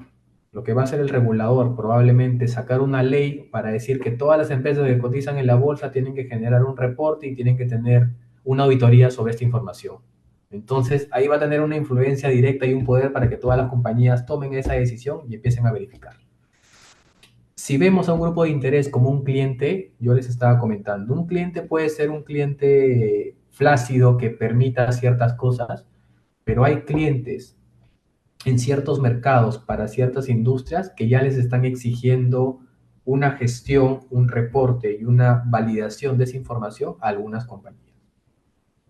lo que va a hacer el regulador probablemente es sacar una ley para decir que todas las empresas que cotizan en la bolsa tienen que generar un reporte y tienen que tener una auditoría sobre esta información. Entonces, ahí va a tener una influencia directa y un poder para que todas las compañías tomen esa decisión y empiecen a verificar. Si vemos a un grupo de interés como un cliente, yo les estaba comentando, un cliente puede ser un cliente flácido que permita ciertas cosas, pero hay clientes en ciertos mercados para ciertas industrias que ya les están exigiendo una gestión, un reporte y una validación de esa información a algunas compañías.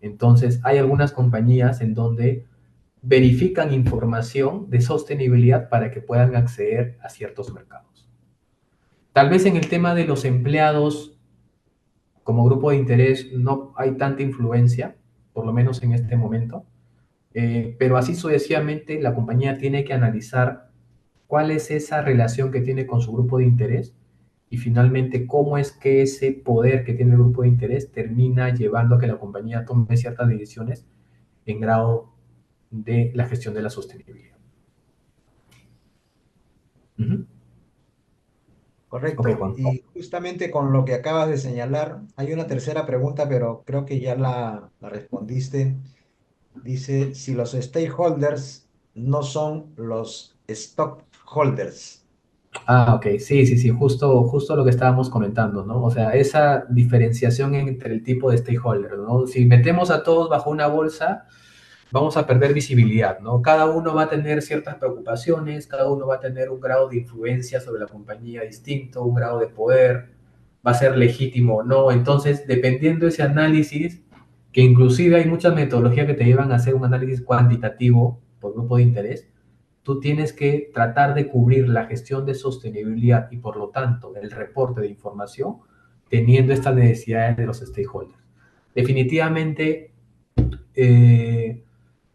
Entonces, hay algunas compañías en donde verifican información de sostenibilidad para que puedan acceder a ciertos mercados. Tal vez en el tema de los empleados como grupo de interés no hay tanta influencia, por lo menos en este momento, pero así sucesivamente la compañía tiene que analizar cuál es esa relación que tiene con su grupo de interés y finalmente cómo es que ese poder que tiene el grupo de interés termina llevando a que la compañía tome ciertas decisiones en grado de la gestión de la sostenibilidad. Uh -huh. Ok, Correcto. Juan. Y justamente con lo que acabas de señalar, hay una tercera pregunta, pero creo que ya la respondiste. Dice, si los stakeholders no son los stockholders. Ah, ok, sí, sí, sí, justo lo que estábamos comentando, ¿no? O sea, esa diferenciación entre el tipo de stakeholder, ¿no? Si metemos a todos bajo una bolsa, vamos a perder visibilidad, ¿no? Cada uno va a tener ciertas preocupaciones, cada uno va a tener un grado de influencia sobre la compañía distinto, un grado de poder, va a ser legítimo o no. Entonces, dependiendo de ese análisis, que inclusive hay muchas metodologías que te llevan a hacer un análisis cuantitativo por grupo de interés, tú tienes que tratar de cubrir la gestión de sostenibilidad y por lo tanto el reporte de información teniendo estas necesidades de los stakeholders. Definitivamente, eh,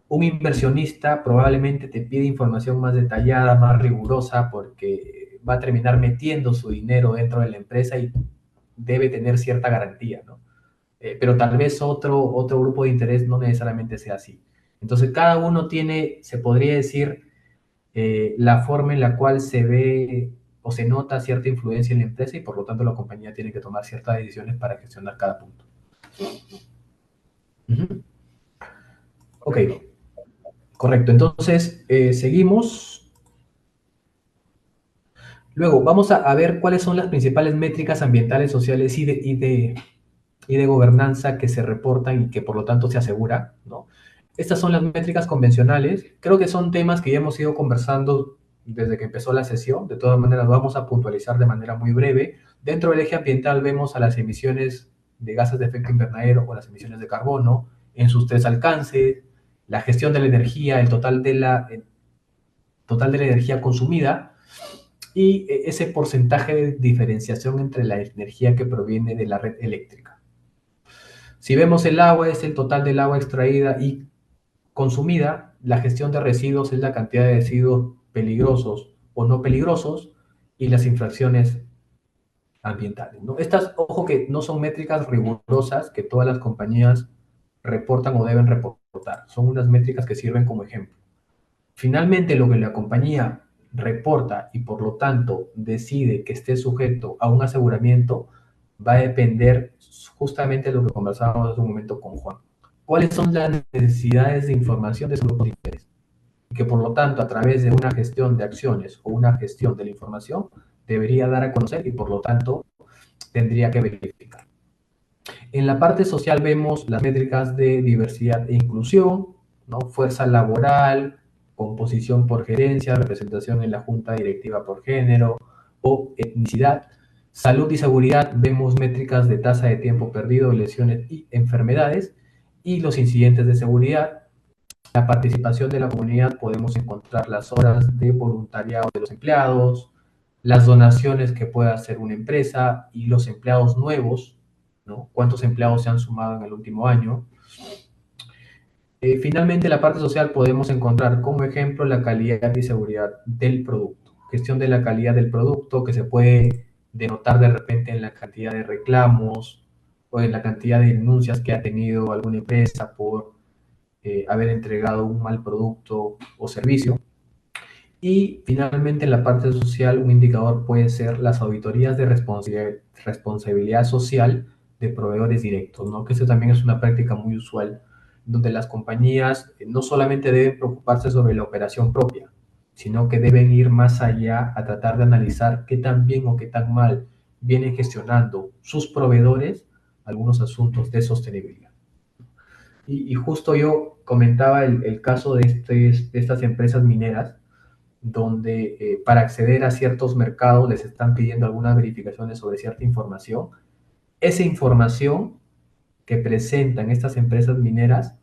un inversionista probablemente te pide información más detallada, más rigurosa, porque va a terminar metiendo su dinero dentro de la empresa y debe tener cierta garantía, ¿no? Pero tal vez otro grupo de interés no necesariamente sea así. Entonces, cada uno tiene, se podría decir, la forma en la cual se ve o se nota cierta influencia en la empresa y por lo tanto la compañía tiene que tomar ciertas decisiones para gestionar cada punto. Ujú. Ok, Correcto. correcto. Entonces, seguimos. Luego, vamos a ver cuáles son las principales métricas ambientales, sociales y de gobernanza que se reportan y que por lo tanto se asegura, ¿no? Estas son las métricas convencionales. Creo que son temas que ya hemos ido conversando desde que empezó la sesión. De todas maneras, vamos a puntualizar de manera muy breve. Dentro del eje ambiental vemos a las emisiones de gases de efecto invernadero o las emisiones de carbono en sus tres alcances, la gestión de la energía, el total de la energía consumida y ese porcentaje de diferenciación entre la energía que proviene de la red eléctrica. Si vemos el agua, es el total del agua extraída y consumida. La gestión de residuos es la cantidad de residuos peligrosos o no peligrosos y las infracciones ambientales, ¿no? Estas, ojo que no son métricas rigurosas que todas las compañías reportan o deben reportar. Son unas métricas que sirven como ejemplo. Finalmente, lo que la compañía reporta y por lo tanto decide que esté sujeto a un aseguramiento va a depender justamente de lo que conversábamos hace un momento con Juan. ¿Cuáles son las necesidades de información de su grupo de interés? Y que por lo tanto, a través de una gestión de acciones o una gestión de la información, debería dar a conocer y por lo tanto tendría que verificar. En la parte social vemos las métricas de diversidad e inclusión, ¿no? Fuerza laboral, composición por gerencia, representación en la junta directiva por género o etnicidad. Salud y seguridad, vemos métricas de tasa de tiempo perdido, lesiones y enfermedades. Y los incidentes de seguridad, la participación de la comunidad, podemos encontrar las horas de voluntariado de los empleados, las donaciones que pueda hacer una empresa y los empleados nuevos, ¿no? Cuántos empleados se han sumado en el último año. Finalmente, la parte social podemos encontrar como ejemplo la calidad y seguridad del producto. Gestión de la calidad del producto que se puede denotar de repente en la cantidad de reclamos o en la cantidad de denuncias que ha tenido alguna empresa por haber entregado un mal producto o servicio. Y finalmente, en la parte social, un indicador puede ser las auditorías de responsabilidad social de proveedores directos, ¿no? Que eso también es una práctica muy usual, donde las compañías no solamente deben preocuparse sobre la operación propia, sino que deben ir más allá a tratar de analizar qué tan bien o qué tan mal vienen gestionando sus proveedores algunos asuntos de sostenibilidad. Y justo yo comentaba el caso de estas empresas mineras donde para acceder a ciertos mercados les están pidiendo algunas verificaciones sobre cierta información. Esa información que presentan estas empresas mineras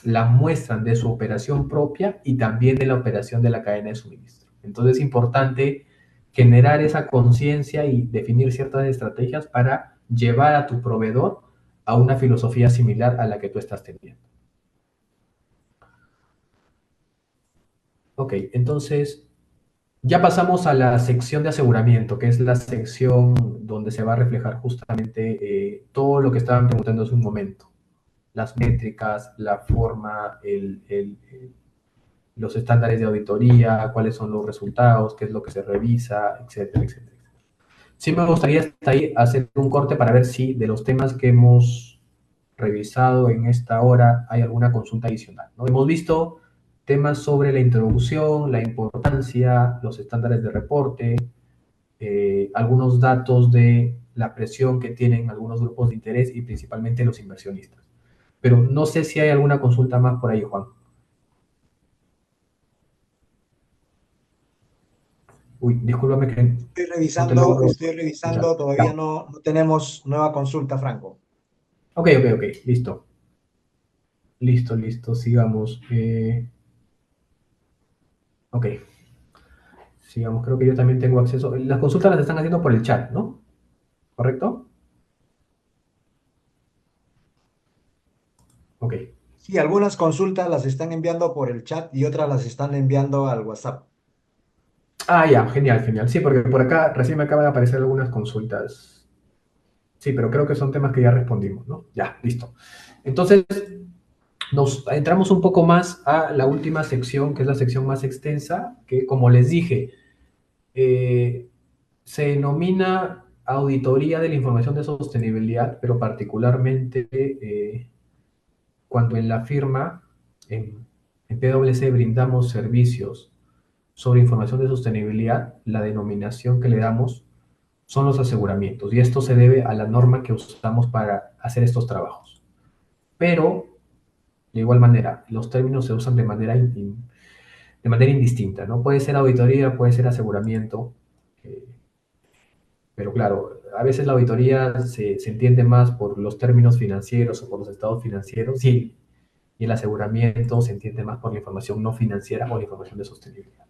la muestran de su operación propia y también de la operación de la cadena de suministro. Entonces es importante generar esa conciencia y definir ciertas estrategias para llevar a tu proveedor a una filosofía similar a la que tú estás teniendo. Ok, entonces ya pasamos a la sección de aseguramiento, que es la sección donde se va a reflejar justamente todo lo que estaban preguntando hace un momento. Las métricas, la forma, los estándares de auditoría, cuáles son los resultados, qué es lo que se revisa, etcétera, etcétera. Sí me gustaría hasta ahí hacer un corte para ver si de los temas que hemos revisado en esta hora hay alguna consulta adicional, ¿no? Hemos visto temas sobre la introducción, la importancia, los estándares de reporte, algunos datos de la presión que tienen algunos grupos de interés y principalmente los inversionistas. Pero no sé si hay alguna consulta más por ahí, Juan. Uy, discúlpame que no te logro Estoy escuchar. revisando, Ya. todavía no tenemos nueva consulta, Franco. Ok, listo. Listo, sigamos. Ok, sigamos. Creo que yo también tengo acceso. Las consultas las están haciendo por el chat, ¿no? ¿Correcto? Ok. Sí, algunas consultas las están enviando por el chat y otras las están enviando al WhatsApp. Ah, ya, genial. Sí, porque por acá recién me acaban de aparecer algunas consultas. Sí, pero creo que son temas que ya respondimos, ¿no? Ya, listo. Entonces, nos entramos un poco más a la última sección, que es la sección más extensa, que como les dije, eh, se denomina auditoría de la información de sostenibilidad, pero particularmente cuando en la firma, en PwC, brindamos servicios sobre información de sostenibilidad, la denominación que le damos son los aseguramientos, y esto se debe a la norma que usamos para hacer estos trabajos. Pero, de igual manera, los términos se usan de manera indistinta, ¿no? Puede ser auditoría, puede ser aseguramiento, eh, pero claro, a veces la auditoría se entiende más por los términos financieros o por los estados financieros y el aseguramiento se entiende más por la información no financiera o la información de sostenibilidad.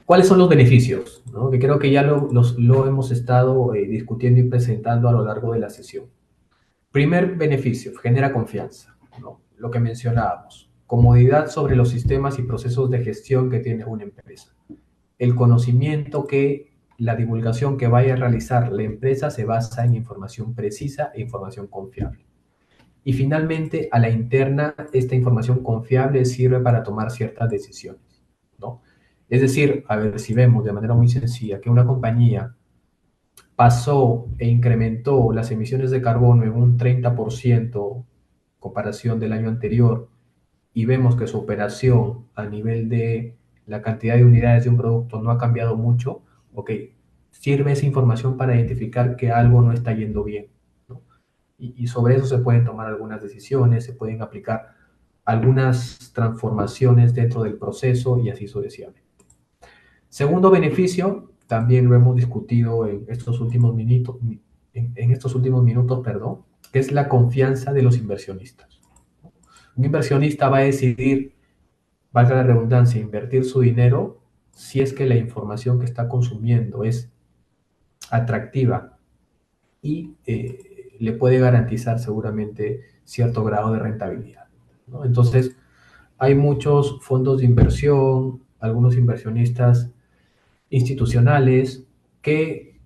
¿Cuáles son los beneficios? ¿No? Que creo que ya lo hemos estado discutiendo y presentando a lo largo de la sesión. Primer beneficio, genera confianza, ¿no? Lo que mencionábamos, comodidad sobre los sistemas y procesos de gestión que tiene una empresa. El conocimiento que la divulgación que vaya a realizar la empresa se basa en información precisa e información confiable. Y finalmente, a la interna, esta información confiable sirve para tomar ciertas decisiones, ¿no? Es decir, a ver si vemos de manera muy sencilla que una compañía pasó e incrementó las emisiones de carbono en un 30% comparación del año anterior y vemos que su operación a nivel de la cantidad de unidades de un producto no ha cambiado mucho, ok, sirve esa información para identificar que algo no está yendo bien, ¿no? Y sobre eso se pueden tomar algunas decisiones, se pueden aplicar algunas transformaciones dentro del proceso y así sucesivamente. Segundo beneficio, también lo hemos discutido en estos últimos minutos, perdón, que es la confianza de los inversionistas. Un inversionista va a decidir, valga la redundancia, invertir su dinero si es que la información que está consumiendo es atractiva y le puede garantizar seguramente cierto grado de rentabilidad, ¿no? Entonces, hay muchos fondos de inversión, algunos inversionistas institucionales que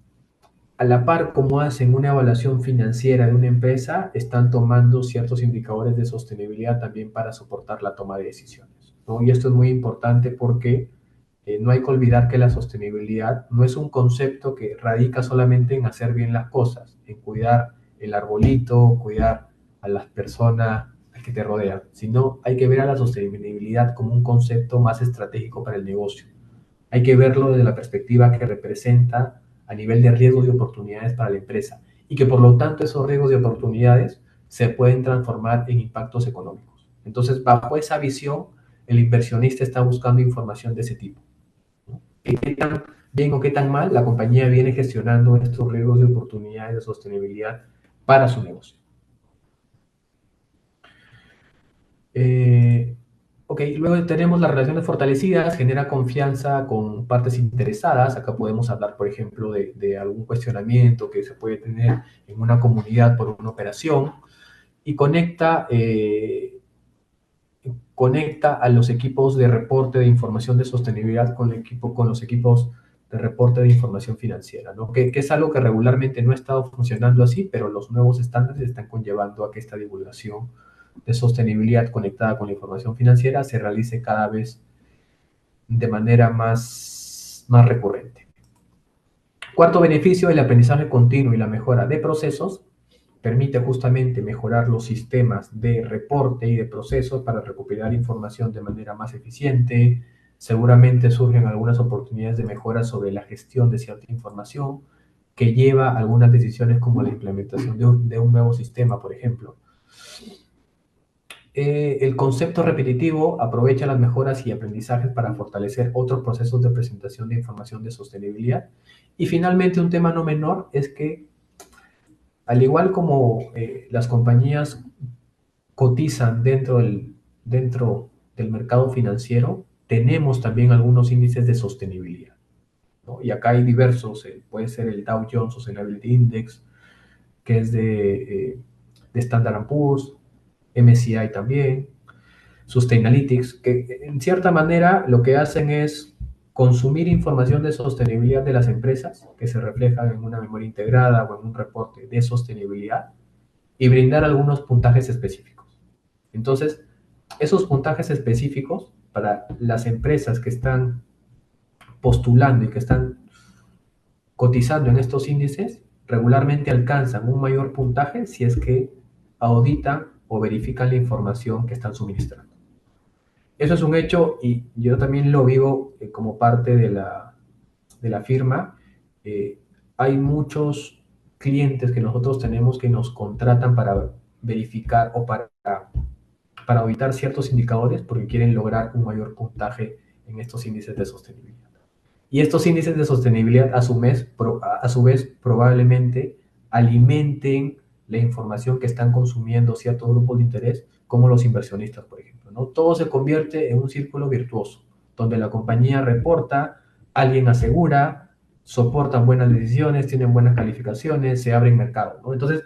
a la par como hacen una evaluación financiera de una empresa, están tomando ciertos indicadores de sostenibilidad también para soportar la toma de decisiones, ¿no? Y esto es muy importante porque no hay que olvidar que la sostenibilidad no es un concepto que radica solamente en hacer bien las cosas, en cuidar el arbolito, cuidar a las personas que te rodean, sino hay que ver a la sostenibilidad como un concepto más estratégico para el negocio. Hay que verlo desde la perspectiva que representa a nivel de riesgos y oportunidades para la empresa y que por lo tanto esos riesgos y oportunidades se pueden transformar en impactos económicos. Entonces, bajo esa visión, el inversionista está buscando información de ese tipo, ¿no? ¿Qué tan bien o qué tan mal la compañía viene gestionando estos riesgos y oportunidades de sostenibilidad para su negocio? Eh, ok, luego tenemos las relaciones fortalecidas, genera confianza con partes interesadas. Acá podemos hablar, por ejemplo, de algún cuestionamiento que se puede tener en una comunidad por una operación y conecta a los equipos de reporte de información de sostenibilidad con los equipos de reporte de información financiera, ¿no? Que es algo que regularmente no ha estado funcionando así, pero los nuevos estándares están conllevando a que esta divulgación de sostenibilidad conectada con la información financiera se realice cada vez de manera más recurrente. Cuarto beneficio, el aprendizaje continuo y la mejora de procesos permite justamente mejorar los sistemas de reporte y de procesos para recuperar información de manera más eficiente. Seguramente surgen algunas oportunidades de mejora sobre la gestión de cierta información que lleva a algunas decisiones como la implementación de un nuevo sistema, por ejemplo. El concepto repetitivo aprovecha las mejoras y aprendizajes para fortalecer otros procesos de presentación de información de sostenibilidad. Y finalmente, un tema no menor es que, al igual como las compañías cotizan dentro del mercado financiero, tenemos también algunos índices de sostenibilidad, ¿no? Y acá hay diversos, puede ser el Dow Jones Sustainability Index, que es de Standard Poor's, MSCI también, Sustainalytics, que en cierta manera lo que hacen es consumir información de sostenibilidad de las empresas, que se reflejan en una memoria integrada o en un reporte de sostenibilidad, y brindar algunos puntajes específicos. Entonces, esos puntajes específicos para las empresas que están postulando y que están cotizando en estos índices, regularmente alcanzan un mayor puntaje si es que auditan o verifican la información que están suministrando. Eso es un hecho y yo también lo vivo como parte de la firma. Eh, Hay muchos clientes que nosotros tenemos que nos contratan para verificar o para auditar ciertos indicadores porque quieren lograr un mayor puntaje en estos índices de sostenibilidad. Y estos índices de sostenibilidad a su vez probablemente alimenten la información que están consumiendo ciertos grupos de interés, como los inversionistas, por ejemplo, ¿no? Todo se convierte en un círculo virtuoso, donde la compañía reporta, alguien asegura, soportan buenas decisiones, tienen buenas calificaciones, se abren mercados, ¿no? Entonces,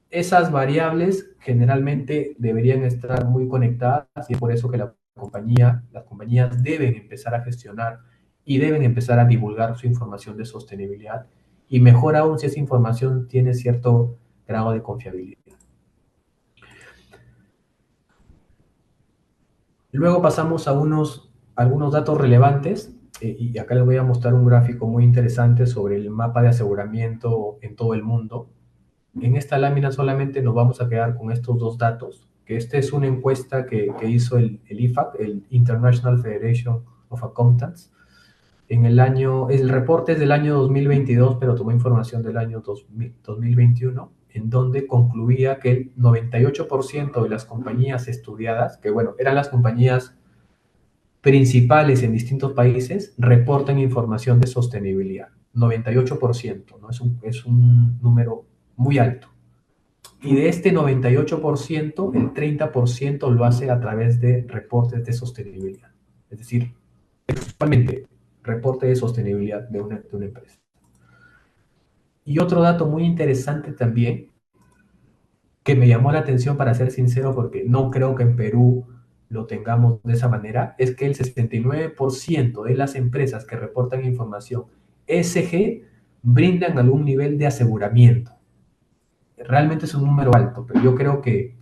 esas variables generalmente deberían estar muy conectadas y es por eso que las compañías deben empezar a gestionar y deben empezar a divulgar su información de sostenibilidad y mejor aún si esa información tiene cierto grado de confiabilidad. Luego pasamos a algunos datos relevantes y acá les voy a mostrar un gráfico muy interesante sobre el mapa de aseguramiento en todo el mundo. En esta lámina solamente nos vamos a quedar con estos dos datos, que esta es una encuesta que hizo el IFAC, el International Federation of Accountants. El reporte es del año 2022, pero tomó información del año 2021, en donde concluía que el 98% de las compañías estudiadas, que bueno, eran las compañías principales en distintos países, reportan información de sostenibilidad. 98%, ¿no? Es un número muy alto. Y de este 98%, el 30% lo hace a través de reportes de sostenibilidad. Es decir, principalmente reporte de sostenibilidad de una empresa. Y otro dato muy interesante también, que me llamó la atención para ser sincero, porque no creo que en Perú lo tengamos de esa manera, es que el 69% de las empresas que reportan información ESG brindan algún nivel de aseguramiento. Realmente es un número alto, pero yo creo que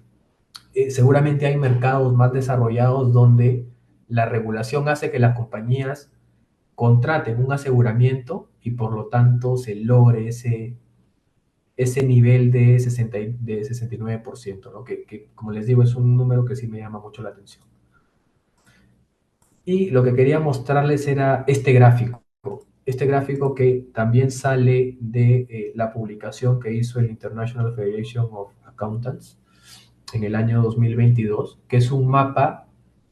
seguramente hay mercados más desarrollados donde la regulación hace que las compañías contraten un aseguramiento y por lo tanto se logre ese nivel de 69%, ¿no? Que, como les digo, es un número que sí me llama mucho la atención. Y lo que quería mostrarles era este gráfico que también sale de la publicación que hizo el International Federation of Accountants en el año 2022, que es un mapa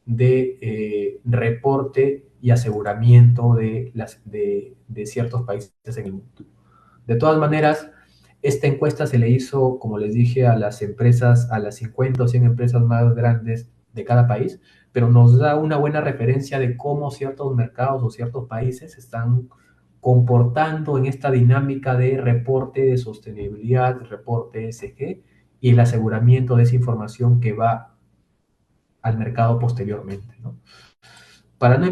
de reporte y aseguramiento de ciertos países en el mundo. De todas maneras, esta encuesta se le hizo, como les dije, a las empresas, a las 50 o 100 empresas más grandes de cada país, pero nos da una buena referencia de cómo ciertos mercados o ciertos países están comportando en esta dinámica de reporte de sostenibilidad, reporte ESG y el aseguramiento de esa información que va al mercado posteriormente, ¿no? Para no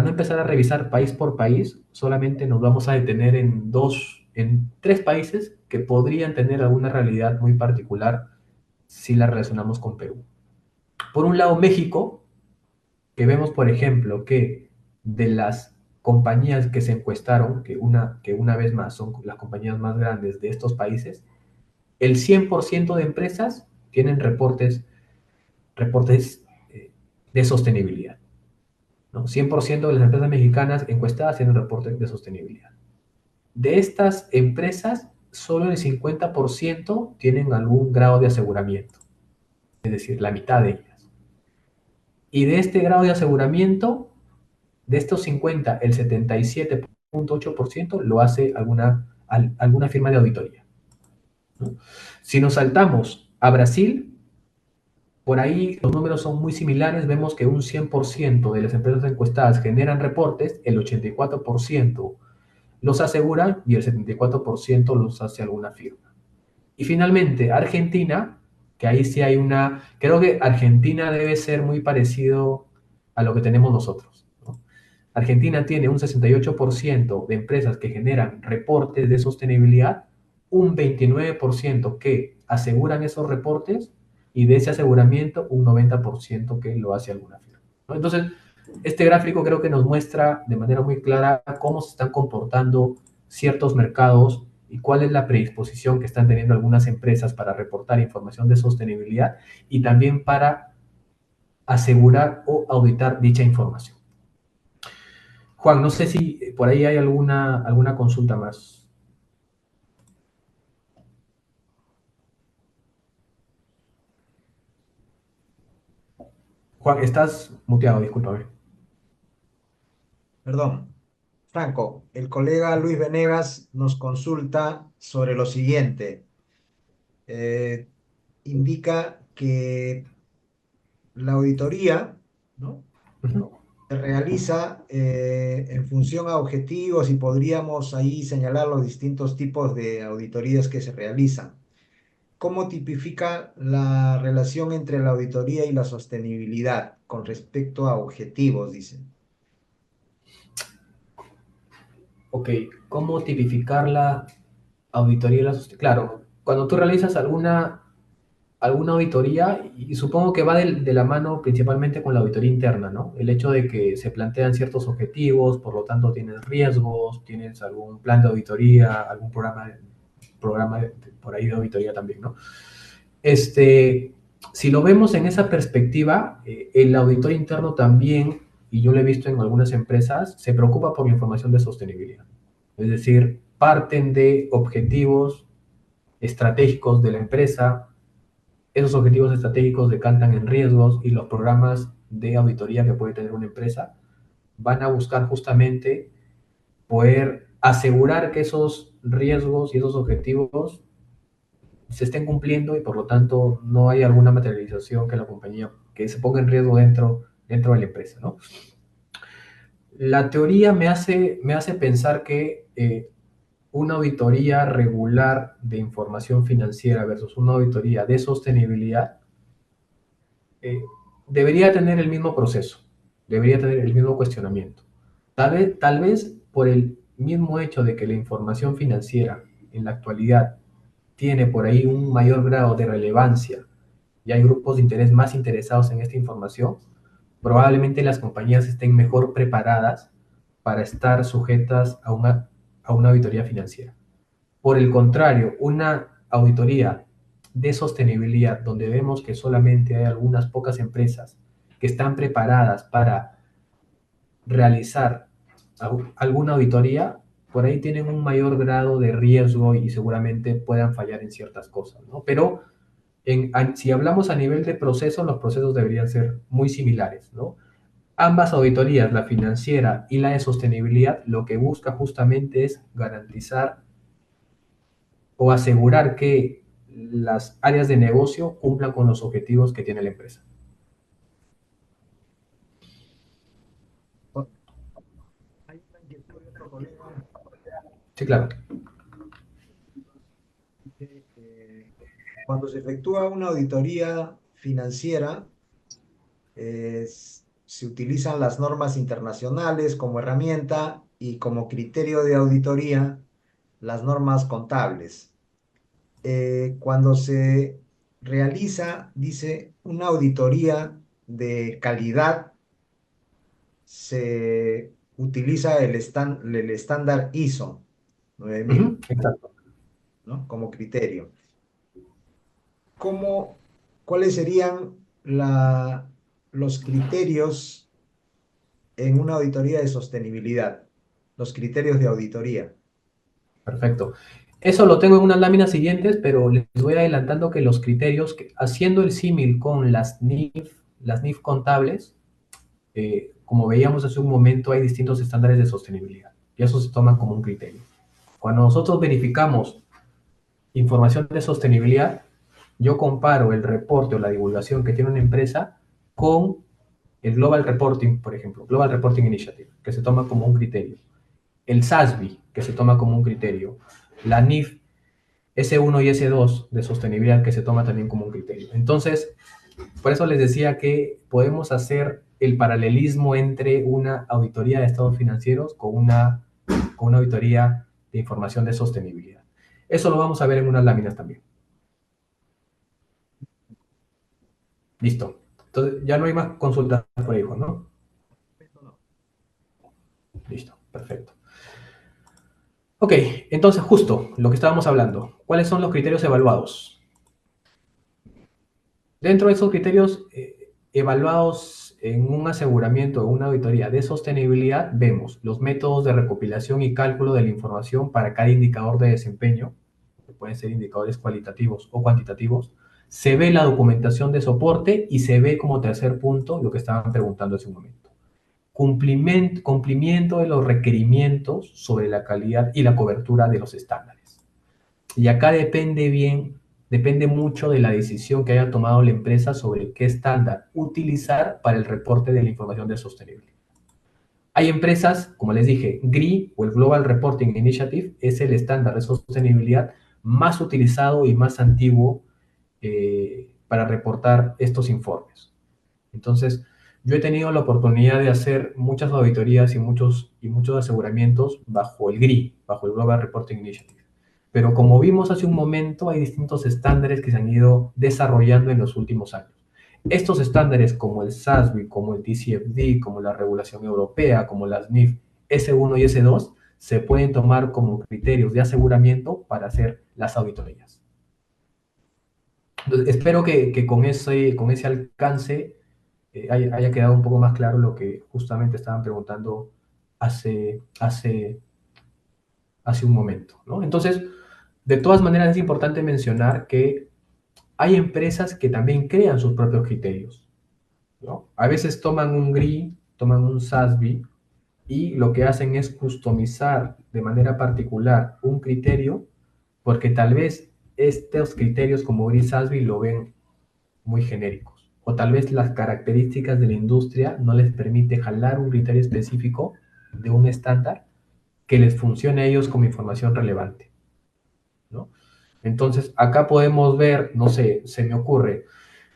empezar a revisar país por país, solamente nos vamos a detener en tres países que podrían tener alguna realidad muy particular si la relacionamos con Perú. Por un lado, México, que vemos, por ejemplo, que de las compañías que se encuestaron, que una vez más son las compañías más grandes de estos países, el 100% de empresas tienen reportes de sostenibilidad, ¿no? 100% de las empresas mexicanas encuestadas tienen reportes de sostenibilidad. De estas empresas, solo el 50% tienen algún grado de aseguramiento, es decir, la mitad de ellas. Y de este grado de aseguramiento, de estos 50, el 77.8% lo hace alguna firma de auditoría, ¿no? Si nos saltamos a Brasil, por ahí los números son muy similares. Vemos que un 100% de las empresas encuestadas generan reportes, el 84% los asegura y el 74% los hace alguna firma. Y finalmente, Argentina, que ahí sí hay creo que Argentina debe ser muy parecido a lo que tenemos nosotros, ¿no? Argentina tiene un 68% de empresas que generan reportes de sostenibilidad, un 29% que aseguran esos reportes y de ese aseguramiento un 90% que lo hace alguna firma, ¿no? Entonces, este gráfico creo que nos muestra de manera muy clara cómo se están comportando ciertos mercados y cuál es la predisposición que están teniendo algunas empresas para reportar información de sostenibilidad y también para asegurar o auditar dicha información. Juan, no sé si por ahí hay alguna consulta más. Juan, estás muteado, discúlpame. Perdón. Franco, el colega Luis Venegas nos consulta sobre lo siguiente. Eh, Indica que la auditoría, ¿no?, se realiza en función a objetivos y podríamos ahí señalar los distintos tipos de auditorías que se realizan. ¿Cómo tipifica la relación entre la auditoría y la sostenibilidad con respecto a objetivos, dicen? Ok, ¿cómo tipificar la auditoría y la sostenibilidad? Claro, cuando tú realizas alguna auditoría, y supongo que va de la mano principalmente con la auditoría interna, ¿no? El hecho de que se plantean ciertos objetivos, por lo tanto tienes riesgos, tienes algún plan de auditoría, algún programa por ahí de auditoría también, ¿no? Si lo vemos en esa perspectiva, el auditor interno también, y yo lo he visto en algunas empresas, se preocupa por la información de sostenibilidad. Es decir, parten de objetivos estratégicos de la empresa. Esos objetivos estratégicos decantan en riesgos y los programas de auditoría que puede tener una empresa van a buscar justamente poder asegurar que esos riesgos y esos objetivos se estén cumpliendo y por lo tanto no hay alguna materialización que la compañía que se ponga en riesgo dentro de la empresa, ¿no? La teoría me hace pensar que una auditoría regular de información financiera versus una auditoría de sostenibilidad eh, debería tener el mismo proceso, debería tener el mismo cuestionamiento. Tal vez por el mismo hecho de que la información financiera en la actualidad tiene por ahí un mayor grado de relevancia y hay grupos de interés más interesados en esta información, probablemente las compañías estén mejor preparadas para estar sujetas a una auditoría financiera. Por el contrario, una auditoría de sostenibilidad, donde vemos que solamente hay algunas pocas empresas que están preparadas para realizar alguna auditoría, por ahí tienen un mayor grado de riesgo y seguramente puedan fallar en ciertas cosas, ¿no? Pero si hablamos a nivel de proceso, los procesos deberían ser muy similares, ¿no? Ambas auditorías, la financiera y la de sostenibilidad, lo que busca justamente es garantizar o asegurar que las áreas de negocio cumplan con los objetivos que tiene la empresa. Hay una inquietud de otro colega. Sí, claro. Cuando se efectúa una auditoría financiera, se utilizan las normas internacionales como herramienta y como criterio de auditoría las normas contables. Cuando se realiza, dice, una auditoría de calidad, se utiliza el estándar ISO 9000, Exacto. ¿no? Como criterio. ¿Cuáles serían los criterios en una auditoría de sostenibilidad? Los criterios de auditoría. Perfecto. Eso lo tengo en unas láminas siguientes, pero les voy adelantando que los criterios, haciendo el símil con las NIF contables, como veíamos hace un momento, hay distintos estándares de sostenibilidad y eso se toma como un criterio. Cuando nosotros verificamos información de sostenibilidad, yo comparo el reporte o la divulgación que tiene una empresa con el Global Reporting, por ejemplo, Global Reporting Initiative, que se toma como un criterio. El SASB, que se toma como un criterio. La NIF S1 y S2 de sostenibilidad, que se toma también como un criterio. Entonces, por eso les decía que podemos hacer el paralelismo entre una auditoría de estados financieros con una auditoría de información de sostenibilidad. Eso lo vamos a ver en unas láminas también. Listo. Entonces, ya no hay más consultas por ahí, Juan, ¿no? Listo, perfecto. Ok, entonces justo lo que estábamos hablando. ¿Cuáles son los criterios evaluados? Dentro de esos criterios evaluados en un aseguramiento o una auditoría de sostenibilidad, vemos los métodos de recopilación y cálculo de la información para cada indicador de desempeño, que pueden ser indicadores cualitativos o cuantitativos. Se ve la documentación de soporte y se ve como tercer punto lo que estaban preguntando hace un momento. Cumplimiento de los requerimientos sobre la calidad y la cobertura de los estándares. Y acá depende mucho de la decisión que haya tomado la empresa sobre qué estándar utilizar para el reporte de la información de sostenibilidad. Hay empresas, como les dije, GRI o el Global Reporting Initiative es el estándar de sostenibilidad más utilizado y más antiguo para reportar estos informes. Entonces, yo he tenido la oportunidad de hacer muchas auditorías y muchos aseguramientos bajo el GRI, bajo el Global Reporting Initiative. Pero como vimos hace un momento, hay distintos estándares que se han ido desarrollando en los últimos años. Estos estándares como el SASB, como el TCFD, como la regulación europea, como las NIF S1 y S2, se pueden tomar como criterios de aseguramiento para hacer las auditorías. Entonces, espero que con ese alcance haya quedado un poco más claro lo que justamente estaban preguntando hace un momento, ¿no? Entonces, de todas maneras es importante mencionar que hay empresas que también crean sus propios criterios, ¿no? A veces toman un GRI, toman un SASB y lo que hacen es customizar de manera particular un criterio porque tal vez estos criterios como GRI SASB lo ven muy genéricos o tal vez las características de la industria no les permite jalar un criterio específico de un estándar que les funcione a ellos como información relevante, ¿no? Entonces, acá podemos ver, no sé, se me ocurre,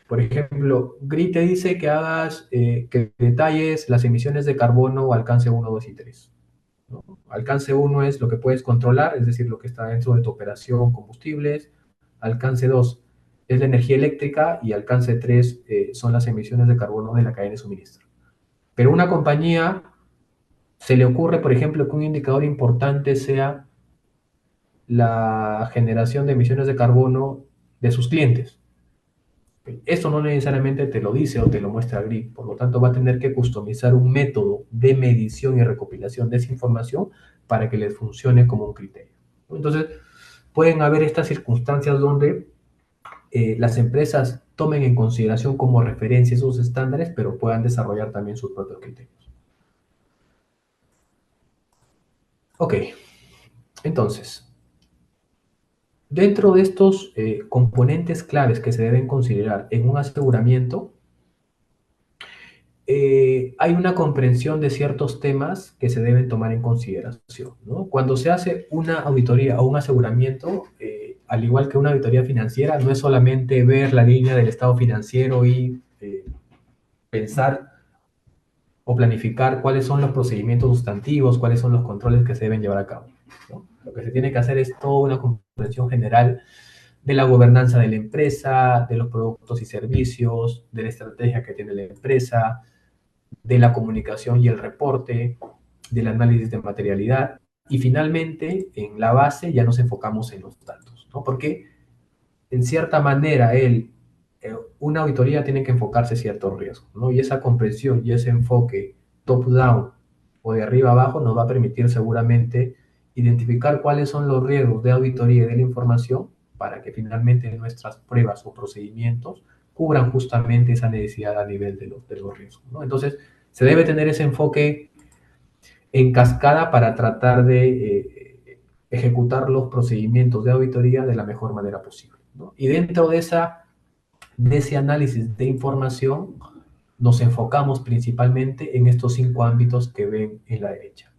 por ejemplo, GRI te dice que hagas, que detalles las emisiones de carbono alcance 1, 2 y 3. ¿No? Alcance 1 es lo que puedes controlar, es decir, lo que está dentro de tu operación, combustibles. Alcance 2 es la energía eléctrica y alcance 3 son las emisiones de carbono de la cadena de suministro. Pero una compañía se le ocurre, por ejemplo, que un indicador importante sea la generación de emisiones de carbono de sus clientes. Esto no necesariamente te lo dice o te lo muestra GRI, por lo tanto va a tener que customizar un método de medición y recopilación de esa información para que les funcione como un criterio. Entonces, pueden haber estas circunstancias donde las empresas tomen en consideración como referencia esos estándares, pero puedan desarrollar también sus propios criterios. Ok, entonces, dentro de estos componentes claves que se deben considerar en un aseguramiento, hay una comprensión de ciertos temas que se deben tomar en consideración, ¿no? Cuando se hace una auditoría o un aseguramiento, al igual que una auditoría financiera, no es solamente ver la línea del estado financiero y pensar o planificar cuáles son los procedimientos sustantivos, cuáles son los controles que se deben llevar a cabo, ¿no? Lo que se tiene que hacer es toda una comprensión general de la gobernanza de la empresa, de los productos y servicios, de la estrategia que tiene la empresa, de la comunicación y el reporte, del análisis de materialidad y finalmente en la base ya nos enfocamos en los datos, ¿no? Porque en cierta manera una auditoría tiene que enfocarse en ciertos riesgos, ¿no? Y esa comprensión y ese enfoque top-down o de arriba abajo nos va a permitir seguramente identificar cuáles son los riesgos de auditoría y de la información para que finalmente nuestras pruebas o procedimientos cubran justamente esa necesidad a nivel de los riesgos, ¿no? Entonces, se debe tener ese enfoque en cascada para tratar de ejecutar los procedimientos de auditoría de la mejor manera posible, ¿no? Y dentro de ese análisis de información nos enfocamos principalmente en estos 5 ámbitos que ven en la derecha.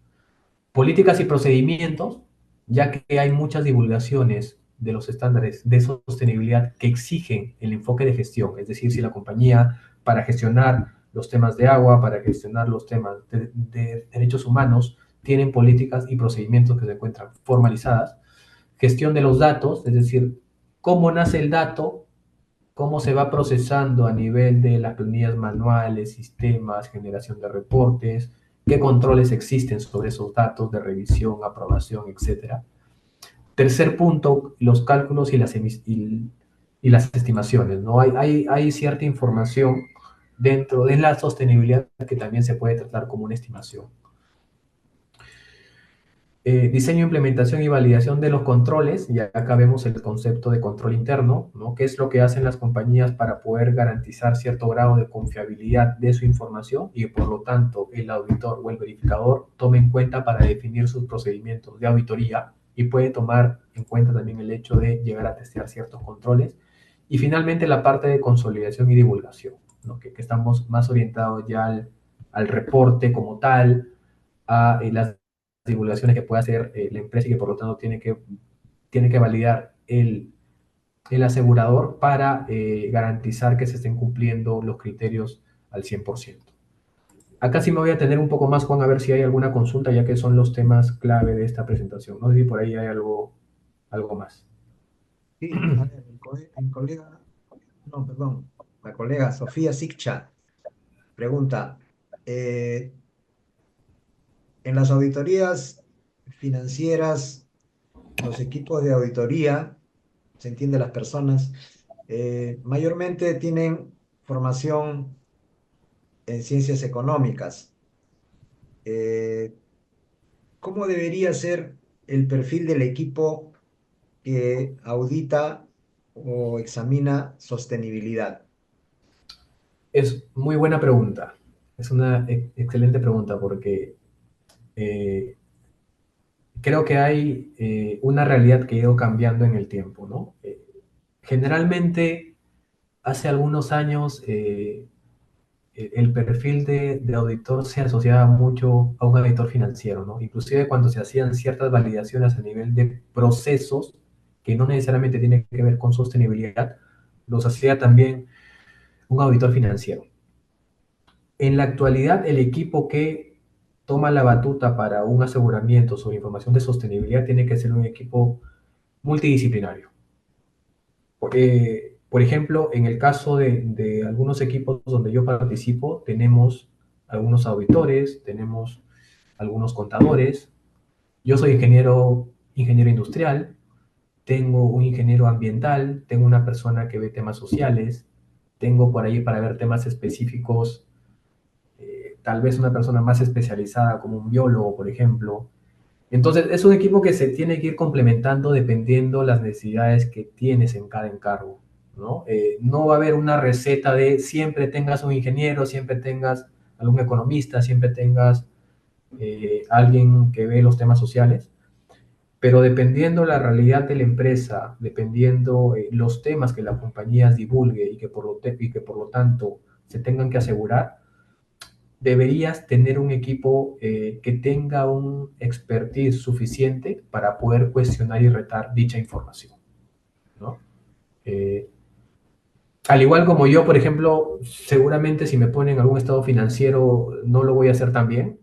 Políticas y procedimientos, ya que hay muchas divulgaciones de los estándares de sostenibilidad que exigen el enfoque de gestión, es decir, si la compañía para gestionar los temas de agua, para gestionar los temas de derechos humanos, tienen políticas y procedimientos que se encuentran formalizadas. Gestión de los datos, es decir, cómo nace el dato, cómo se va procesando a nivel de las planillas manuales, sistemas, generación de reportes, qué controles existen sobre esos datos de revisión, aprobación, etcétera. Tercer punto, los cálculos y las estimaciones, ¿no? Hay cierta información dentro de la sostenibilidad que también se puede tratar como una estimación. Diseño, implementación y validación de los controles, y acá vemos el concepto de control interno, ¿no? ¿Qué es lo que hacen las compañías para poder garantizar cierto grado de confiabilidad de su información y por lo tanto el auditor o el verificador tome en cuenta para definir sus procedimientos de auditoría y puede tomar en cuenta también el hecho de llegar a testear ciertos controles? Y finalmente la parte de consolidación y divulgación, ¿no? que estamos más orientados ya al reporte como tal, a las divulgaciones que puede hacer la empresa y que por lo tanto tiene que validar el asegurador para garantizar que se estén cumpliendo los criterios al 100%. Acá sí me voy a tener un poco más, Juan, a ver si hay alguna consulta, ya que son los temas clave de esta presentación. No sé si por ahí hay algo más. Sí, a ver, el colega, no, perdón, la colega Sofía Sikcha pregunta, eh, en las auditorías financieras, los equipos de auditoría, se entiende las personas, mayormente tienen formación en ciencias económicas. Eh, ¿Cómo debería ser el perfil del equipo que audita o examina sostenibilidad? Es muy buena pregunta. Es una excelente pregunta porque creo que hay una realidad que ha ido cambiando en el tiempo, ¿no? Generalmente, hace algunos años, el perfil de auditor se asociaba mucho a un auditor financiero, ¿no? Inclusive cuando se hacían ciertas validaciones a nivel de procesos que no necesariamente tienen que ver con sostenibilidad, los hacía también un auditor financiero. En la actualidad, el equipo que toma la batuta para un aseguramiento sobre información de sostenibilidad tiene que ser un equipo multidisciplinario. Por ejemplo, en el caso de algunos equipos donde yo participo, tenemos algunos auditores, tenemos algunos contadores. Yo soy ingeniero industrial, tengo un ingeniero ambiental, tengo una persona que ve temas sociales, tengo por ahí para ver temas específicos, tal vez una persona más especializada como un biólogo, por ejemplo. Entonces, es un equipo que se tiene que ir complementando dependiendo las necesidades que tienes en cada encargo, ¿no? No va a haber una receta de siempre tengas un ingeniero, siempre tengas algún economista, siempre tengas alguien que ve los temas sociales, pero dependiendo la realidad de la empresa, dependiendo los temas que la compañía divulgue y que por lo tanto se tengan que asegurar, deberías tener un equipo que tenga un expertise suficiente para poder cuestionar y retar dicha información, ¿no? Eh, Al igual como yo, por ejemplo, seguramente si me ponen algún estado financiero no lo voy a hacer tan bien.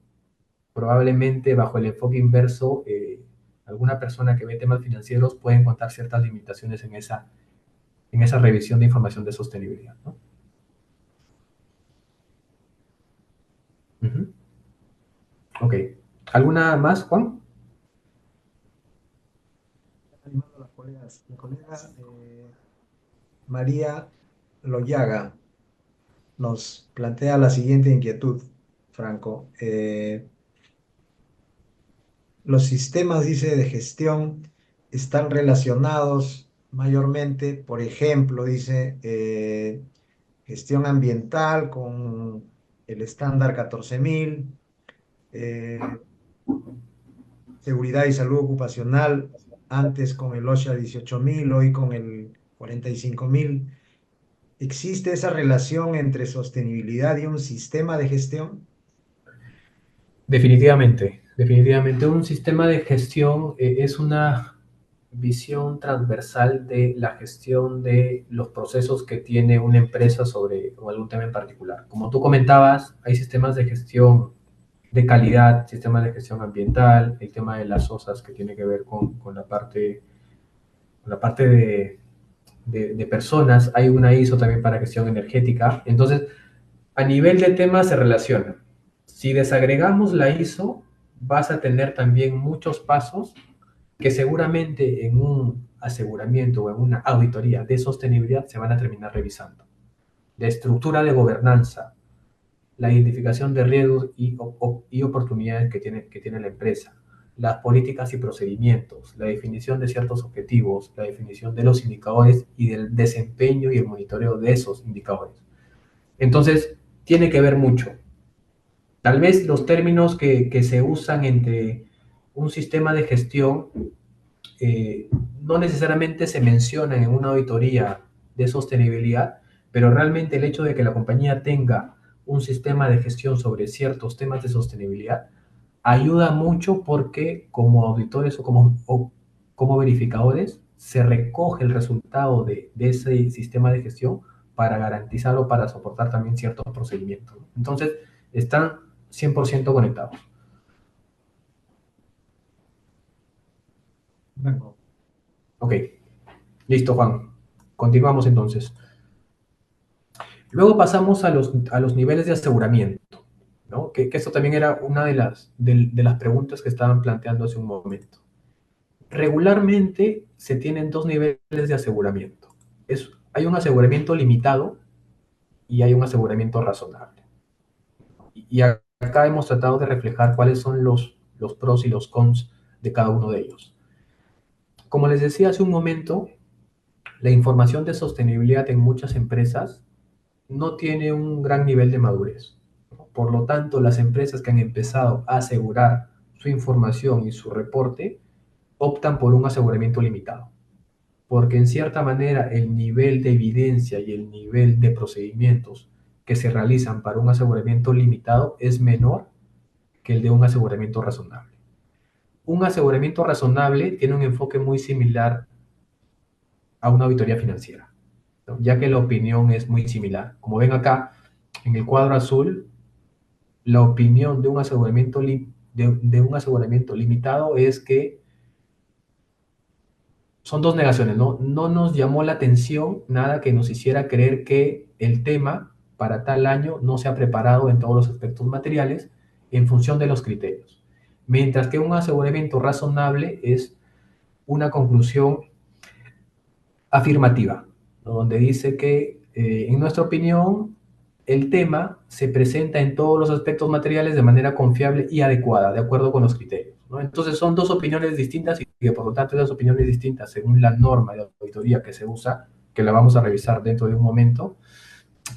Probablemente bajo el enfoque inverso, alguna persona que ve temas financieros puede encontrar ciertas limitaciones en esa revisión de información de sostenibilidad, ¿no? Uh -huh. Ok. ¿Alguna más, Juan? Animando a las colegas. La colega María Loyaga nos plantea la siguiente inquietud, Franco. Los sistemas, dice, de gestión están relacionados mayormente, por ejemplo, dice, gestión ambiental con el estándar 14000, eh, seguridad y salud ocupacional, antes con el OSHA 18000, hoy con el 45000. ¿Existe esa relación entre sostenibilidad y un sistema de gestión? Definitivamente, definitivamente. Un sistema de gestión es una visión transversal de la gestión de los procesos que tiene una empresa sobre algún tema en particular. Como tú comentabas, hay sistemas de gestión de calidad, sistemas de gestión ambiental, el tema de las OSAS que tiene que ver con la parte de personas, hay una ISO también para gestión energética. Entonces, a nivel de temas se relacionan. Si desagregamos la ISO, vas a tener también muchos pasos que seguramente en un aseguramiento o en una auditoría de sostenibilidad se van a terminar revisando. La estructura de gobernanza, la identificación de riesgos y oportunidades que tiene la empresa, las políticas y procedimientos, la definición de ciertos objetivos, la definición de los indicadores y del desempeño y el monitoreo de esos indicadores. Entonces, tiene que ver mucho. Tal vez los términos que se usan entre un sistema de gestión eh, no necesariamente se mencionan en una auditoría de sostenibilidad, pero realmente el hecho de que la compañía tenga un sistema de gestión sobre ciertos temas de sostenibilidad ayuda mucho porque como auditores o como verificadores se recoge el resultado de ese sistema de gestión para garantizarlo, para soportar también ciertos procedimientos. Entonces, están 100% conectados. Franco. Ok, listo, Juan. Continuamos entonces. Luego pasamos a los niveles de aseguramiento, ¿no? Que esto también era una de las preguntas que estaban planteando hace un momento. Regularmente se tienen dos niveles de aseguramiento. Hay un aseguramiento limitado y hay un aseguramiento razonable. Y acá hemos tratado de reflejar cuáles son los pros y los cons de cada uno de ellos. Como les decía hace un momento, la información de sostenibilidad en muchas empresas no tiene un gran nivel de madurez. Por lo tanto, las empresas que han empezado a asegurar su información y su reporte optan por un aseguramiento limitado, porque en cierta manera el nivel de evidencia y el nivel de procedimientos que se realizan para un aseguramiento limitado es menor que el de un aseguramiento razonable. Un aseguramiento razonable tiene un enfoque muy similar a una auditoría financiera, ¿no? Ya que la opinión es muy similar. Como ven acá, en el cuadro azul, la opinión de un de un aseguramiento limitado es que son dos negaciones, ¿no? No nos llamó la atención nada que nos hiciera creer que el tema para tal año no se ha preparado en todos los aspectos materiales en función de los criterios. Mientras que un aseguramiento razonable es una conclusión afirmativa, ¿no? Donde dice que, en nuestra opinión, el tema se presenta en todos los aspectos materiales de manera confiable y adecuada, de acuerdo con los criterios, ¿no? Entonces son dos opiniones distintas y que por lo tanto esas opiniones distintas, según la norma de auditoría que se usa, que la vamos a revisar dentro de un momento,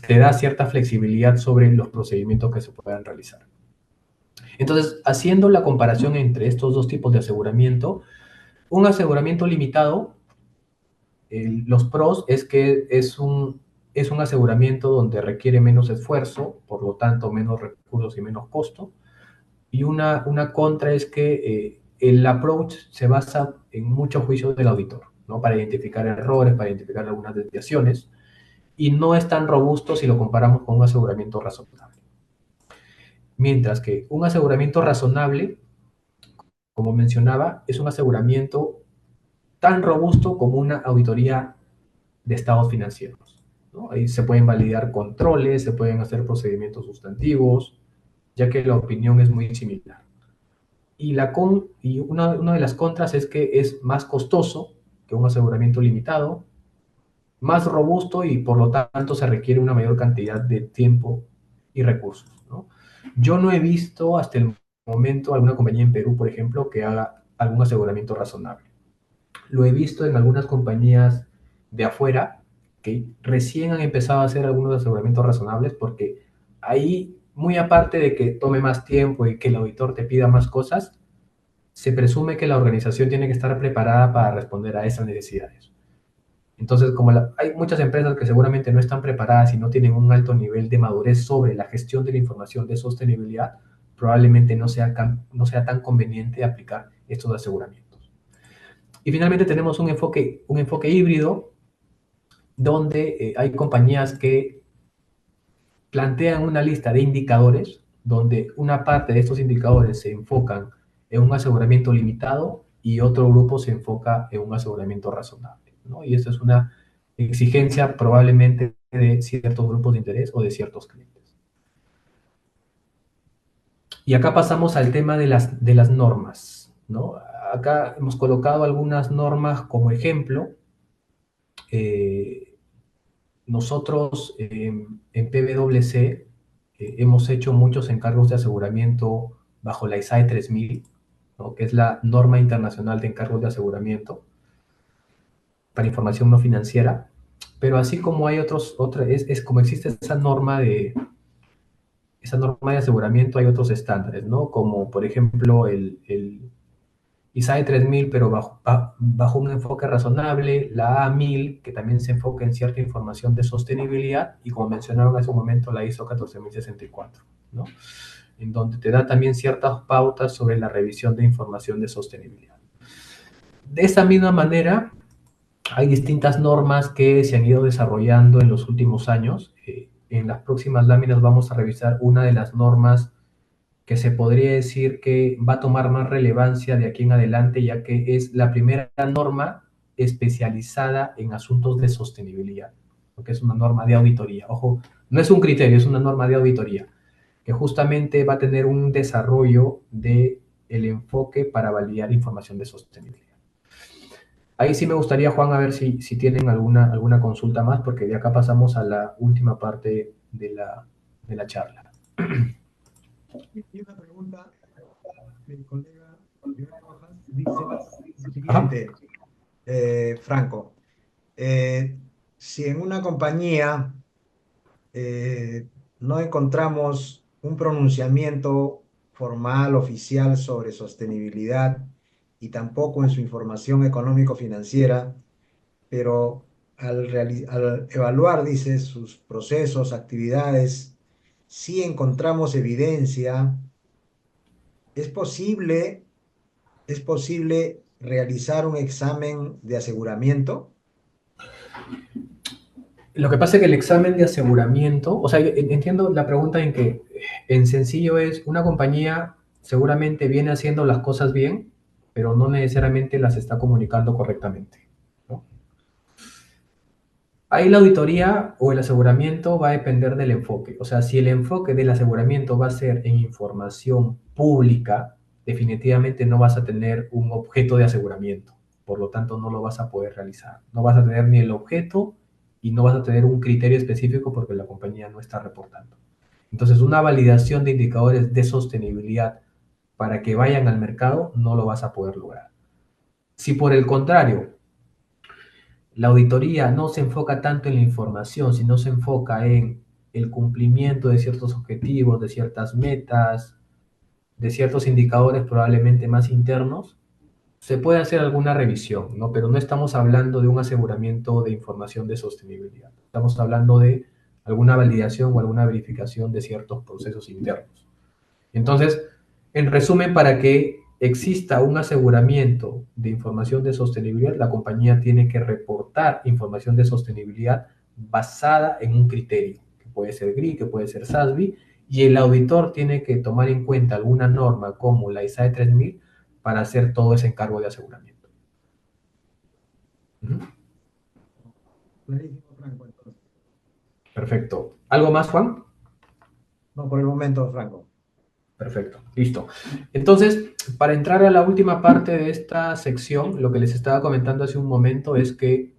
te da cierta flexibilidad sobre los procedimientos que se puedan realizar. Entonces, haciendo la comparación entre estos dos tipos de aseguramiento, un aseguramiento limitado, los pros es que es un aseguramiento donde requiere menos esfuerzo, por lo tanto menos recursos y menos costo. Y una contra es que el approach se basa en mucho juicio del auditor, ¿no? Para identificar errores, para identificar algunas desviaciones, y no es tan robusto si lo comparamos con un aseguramiento razonable. Mientras que un aseguramiento razonable, como mencionaba, es un aseguramiento tan robusto como una auditoría de estados financieros, ¿no? Ahí se pueden validar controles, se pueden hacer procedimientos sustantivos, ya que la opinión es muy similar. y una de las contras es que es más costoso que un aseguramiento limitado, más robusto y por lo tanto se requiere una mayor cantidad de tiempo y recursos, ¿no? Yo no he visto hasta el momento alguna compañía en Perú, por ejemplo, que haga algún aseguramiento razonable. Lo he visto en algunas compañías de afuera que recién han empezado a hacer algunos aseguramientos razonables porque ahí, muy aparte de que tome más tiempo y que el auditor te pida más cosas, se presume que la organización tiene que estar preparada para responder a esas necesidades. Entonces, como hay muchas empresas que seguramente no están preparadas y no tienen un alto nivel de madurez sobre la gestión de la información de sostenibilidad, probablemente no sea tan conveniente aplicar estos aseguramientos. Y finalmente tenemos un enfoque híbrido donde hay compañías que plantean una lista de indicadores donde una parte de estos indicadores se enfocan en un aseguramiento limitado y otro grupo se enfoca en un aseguramiento razonable, ¿no? Y esta es una exigencia probablemente de ciertos grupos de interés o de ciertos clientes. Y acá pasamos al tema de las normas, ¿no? Acá hemos colocado algunas normas como ejemplo. Nosotros en PwC hemos hecho muchos encargos de aseguramiento bajo la ISAE 3000, ¿no? Que es la norma internacional de encargos de aseguramiento para información no financiera. Pero así como hay es como existe esa norma de aseguramiento, hay otros estándares, ¿no? Como por ejemplo el ISAE 3000, pero bajo un enfoque razonable, la A1000, que también se enfoca en cierta información de sostenibilidad, y como mencionaron hace un momento, la ISO 14064, ¿no? En donde te da también ciertas pautas sobre la revisión de información de sostenibilidad. De esa misma manera, hay distintas normas que se han ido desarrollando en los últimos años. En las próximas láminas vamos a revisar una de las normas que se podría decir que va a tomar más relevancia de aquí en adelante, ya que es la primera norma especializada en asuntos de sostenibilidad, porque es una norma de auditoría. Ojo, no es un criterio, es una norma de auditoría, que justamente va a tener un desarrollo de el enfoque para validar información de sostenibilidad. Ahí sí me gustaría, Juan, a ver si tienen alguna consulta más, porque de acá pasamos a la última parte de la charla. Y una pregunta del colega Joel Rojas dice lo Ajá. siguiente, Franco, si en una compañía no encontramos un pronunciamiento formal, oficial sobre sostenibilidad y tampoco en su información económico-financiera, pero al evaluar, dice, sus procesos, actividades, sí encontramos evidencia. ¿Es posible, es posible realizar un examen de aseguramiento? Lo que pasa es que el examen de aseguramiento, o sea, entiendo la pregunta en que en sencillo es, una compañía seguramente viene haciendo las cosas bien, pero no necesariamente las está comunicando correctamente, ¿no? Ahí la auditoría o el aseguramiento va a depender del enfoque. O sea, si el enfoque del aseguramiento va a ser en información pública, definitivamente no vas a tener un objeto de aseguramiento. Por lo tanto, no lo vas a poder realizar. No vas a tener ni el objeto y no vas a tener un criterio específico porque la compañía no está reportando. Entonces, una validación de indicadores de sostenibilidad para que vayan al mercado no lo vas a poder lograr. Si por el contrario la auditoría no se enfoca tanto en la información, sino se enfoca en el cumplimiento de ciertos objetivos, de ciertas metas, de ciertos indicadores probablemente más internos. Se puede hacer alguna revisión, ¿no? Pero no estamos hablando de un aseguramiento de información de sostenibilidad. Estamos hablando de alguna validación o alguna verificación de ciertos procesos internos. Entonces, en resumen, para que exista un aseguramiento de información de sostenibilidad, la compañía tiene que reportar información de sostenibilidad basada en un criterio, que puede ser GRI, que puede ser SASB, y el auditor tiene que tomar en cuenta alguna norma como la ISAE 3000 para hacer todo ese encargo de aseguramiento. Clarísimo, Franco, entonces. Perfecto. ¿Algo más, Juan? No, por el momento, Franco. Perfecto, listo. Entonces, para entrar a la última parte de esta sección, lo que les estaba comentando hace un momento es que,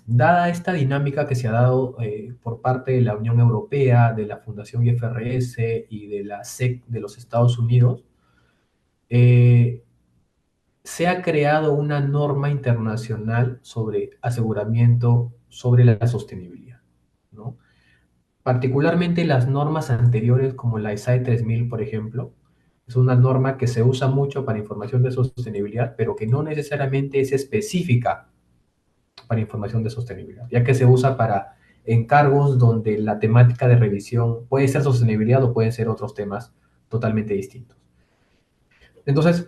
dada esta dinámica que se ha dado por parte de la Unión Europea, de la Fundación IFRS y de la SEC de los Estados Unidos, eh, se ha creado una norma internacional sobre aseguramiento sobre la sostenibilidad, ¿no? Particularmente las normas anteriores, como la ISAE 3000, por ejemplo, es una norma que se usa mucho para información de sostenibilidad, pero que no necesariamente es específica para información de sostenibilidad, ya que se usa para encargos donde la temática de revisión puede ser sostenibilidad o pueden ser otros temas totalmente distintos. Entonces,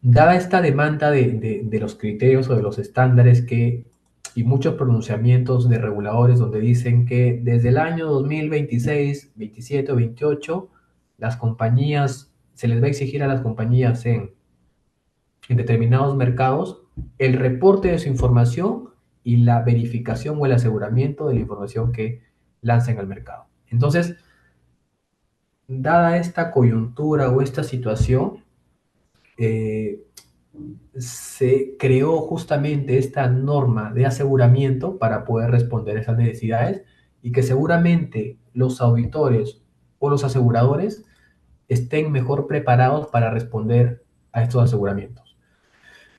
dada esta demanda de los criterios o de los estándares y muchos pronunciamientos de reguladores donde dicen que desde el año 2026, 27 o 28, las compañías, se les va a exigir a las compañías en determinados mercados el reporte de su información y la verificación o el aseguramiento de la información que lancen al mercado. Entonces, dada esta coyuntura o esta situación, se creó justamente esta norma de aseguramiento para poder responder a esas necesidades y que seguramente los auditores o los aseguradores estén mejor preparados para responder a estos aseguramientos.